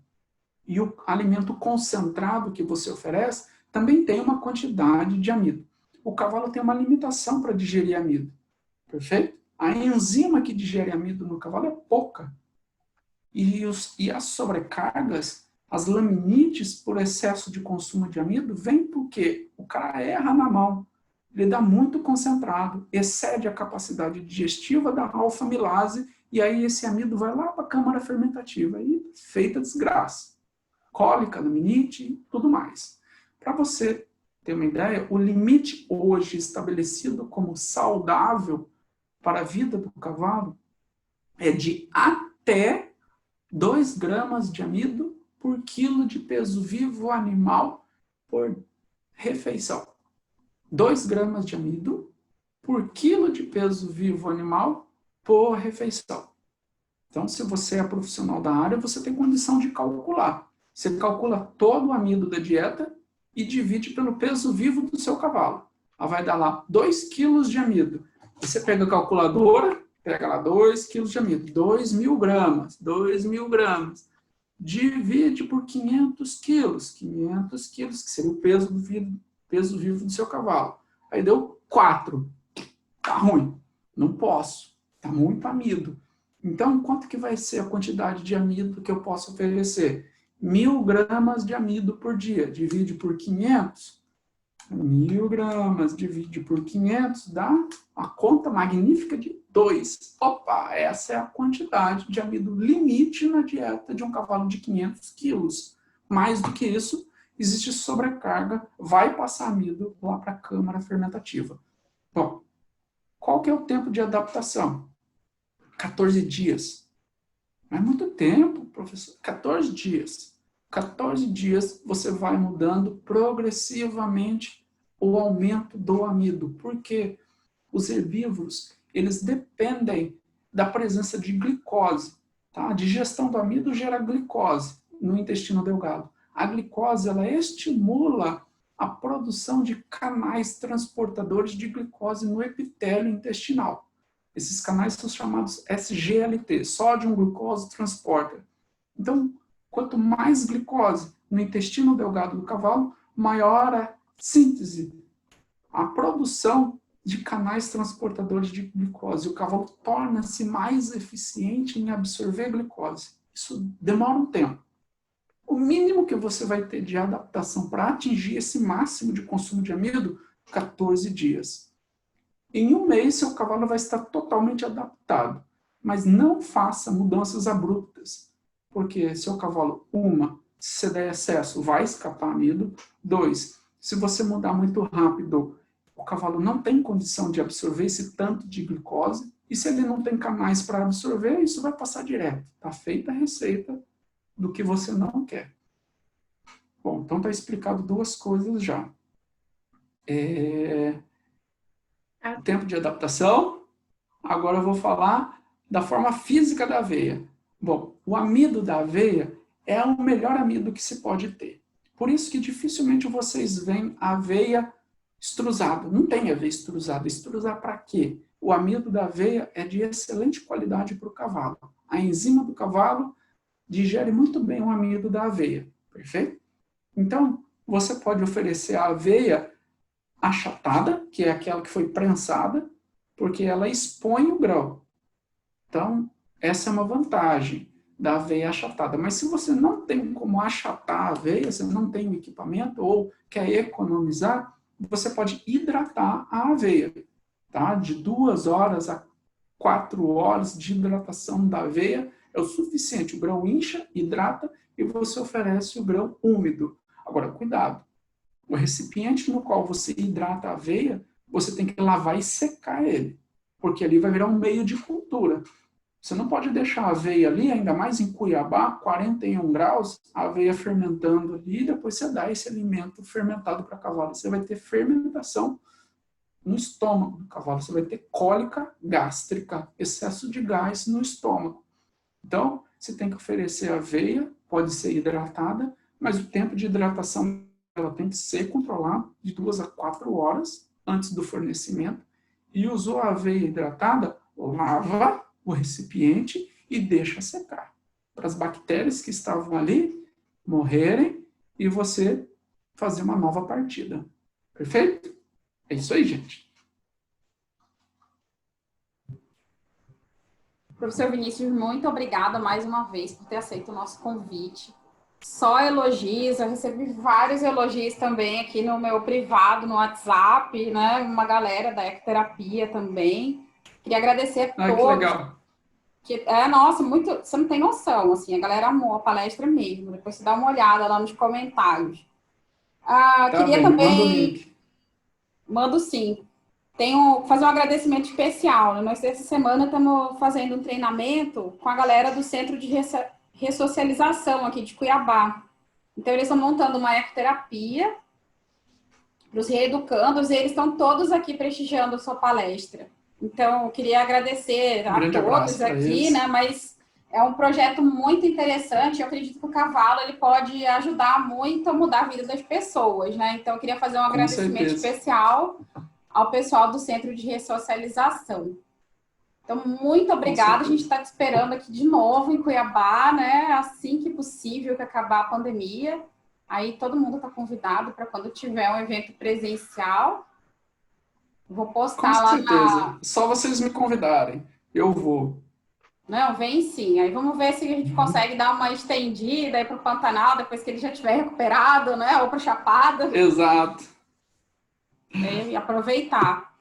E o alimento concentrado que você oferece também tem uma quantidade de amido. O cavalo tem uma limitação para digerir amido. Perfeito? A enzima que digere amido no cavalo é pouca. E as sobrecargas, as laminites por excesso de consumo de amido, vem porque o cara erra na mão. Ele dá muito concentrado, excede a capacidade digestiva da alfa-amilase, e aí esse amido vai lá para a câmara fermentativa, e feita desgraça. Cólica, laminite e tudo mais. Para você ter uma ideia, o limite hoje estabelecido como saudável para a vida do cavalo é de até 2 gramas de amido por quilo de peso vivo animal por refeição. 2 gramas de amido por quilo de peso vivo animal por refeição. Então, se você é profissional da área, você tem condição de calcular. Você calcula todo o amido da dieta e divide pelo peso vivo do seu cavalo. Ela vai dar lá 2 quilos de amido. Você pega a calculadora, pega lá 2 quilos de amido, 2.000 gramas, 2.000 gramas. Divide por 500 quilos, 500 quilos, que seria o peso vivo do seu cavalo. Aí deu 4. Tá ruim, não posso, tá muito amido. Então, quanto que vai ser a quantidade de amido que eu posso oferecer? 1.000 gramas de amido por dia, divide por 500. 1.000 gramas, divide por 500, dá a conta magnífica de 2. Opa, essa é a quantidade de amido limite na dieta de um cavalo de 500 quilos. Mais do que isso, existe sobrecarga, vai passar amido lá para a câmara fermentativa. Bom, qual que é o tempo de adaptação? 14 dias. Não é muito tempo, professor. 14 dias. 14 dias você vai mudando progressivamente o aumento do amido. Porque os herbívoros, eles dependem da presença de glicose. Tá? A digestão do amido gera glicose no intestino delgado. A glicose, ela estimula a produção de canais transportadores de glicose no epitélio intestinal. Esses canais são chamados SGLT, Sodium Glucose Transporter. Então, quanto mais glicose no intestino delgado do cavalo, maior a síntese, a produção de canais transportadores de glicose. O cavalo torna-se mais eficiente em absorver glicose. Isso demora um tempo. O mínimo que você vai ter de adaptação para atingir esse máximo de consumo de amido, 14 dias. Em um mês, seu cavalo vai estar totalmente adaptado. Mas não faça mudanças abruptas. Porque seu cavalo, se você der excesso, vai escapar amido. 2, se você mudar muito rápido, o cavalo não tem condição de absorver esse tanto de glicose. E se ele não tem canais para absorver, isso vai passar direto. Está feita a receita do que você não quer. Bom, então está explicado 2 coisas já. O tempo de adaptação. Agora eu vou falar da forma física da aveia. Bom, o amido da aveia é o melhor amido que se pode ter. Por isso que dificilmente vocês veem aveia extrusada. Não tem aveia extrusada. Extrusar para quê? O amido da aveia é de excelente qualidade para o cavalo. A enzima do cavalo digere muito bem o amido da aveia. Perfeito? Então, você pode oferecer a aveia achatada, que é aquela que foi prensada, porque ela expõe o grão. Então, essa é uma vantagem da aveia achatada. Mas se você não tem como achatar a aveia, você não tem o equipamento ou quer economizar, você pode hidratar a aveia. Tá? De 2 horas a 4 horas de hidratação da aveia é o suficiente. O grão incha, hidrata e você oferece o grão úmido. Agora, cuidado. O recipiente no qual você hidrata a aveia, você tem que lavar e secar ele. Porque ali vai virar um meio de cultura. Você não pode deixar a aveia ali, ainda mais em Cuiabá, 41 graus, a aveia fermentando ali, e depois você dá esse alimento fermentado para cavalo. Você vai ter fermentação no estômago do cavalo. Você vai ter cólica gástrica, excesso de gás no estômago. Então, você tem que oferecer aveia, pode ser hidratada, mas o tempo de hidratação ela tem que ser controlado de 2 a 4 horas antes do fornecimento. E usou a aveia hidratada, lava o recipiente e deixa secar. Para as bactérias que estavam ali morrerem e você fazer uma nova partida. Perfeito? É isso aí, gente. Professor Vinícius, muito obrigada mais uma vez por ter aceito o nosso convite. Só elogios, eu recebi vários elogios também aqui no meu privado, no WhatsApp, né? Uma galera da ecoterapia também. Queria agradecer a todos. Que legal. Nossa, muito, você não tem noção, assim, a galera amou a palestra mesmo. Depois você dá uma olhada lá nos comentários. Queria bem, também... manda o link. Mando sim. Fazer um agradecimento especial. Nós, essa semana, estamos fazendo um treinamento com a galera do Centro de Ressocialização aqui de Cuiabá. Então, eles estão montando uma ecoterapia os reeducandos, e eles estão todos aqui prestigiando a sua palestra. Então, eu queria agradecer a todos aqui, né? Mas é um projeto muito interessante. Eu acredito que o cavalo ele pode ajudar muito a mudar a vida das pessoas, né? Então, eu queria fazer um agradecimento especial ao pessoal do Centro de Ressocialização. Então, muito obrigada. A gente está te esperando aqui de novo em Cuiabá, né? Assim que possível, que acabar a pandemia. Aí todo mundo está convidado para quando tiver um evento presencial. Vou postar lá. Com certeza. Só vocês me convidarem. Eu vou. Não, vem sim. Aí vamos ver se a gente consegue dar uma estendida aí para o Pantanal, depois que ele já estiver recuperado, né? Ou para o Chapada. Exato. E aproveitar.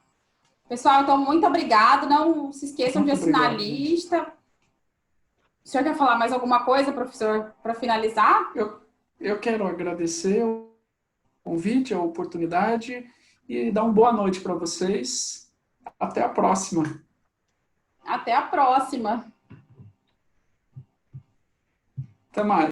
Pessoal, então, muito obrigado. Não se esqueçam de assinar a lista. O senhor quer falar mais alguma coisa, professor, para finalizar? Eu quero agradecer o convite, a oportunidade e dar uma boa noite para vocês. Até a próxima. Até a próxima. Até mais.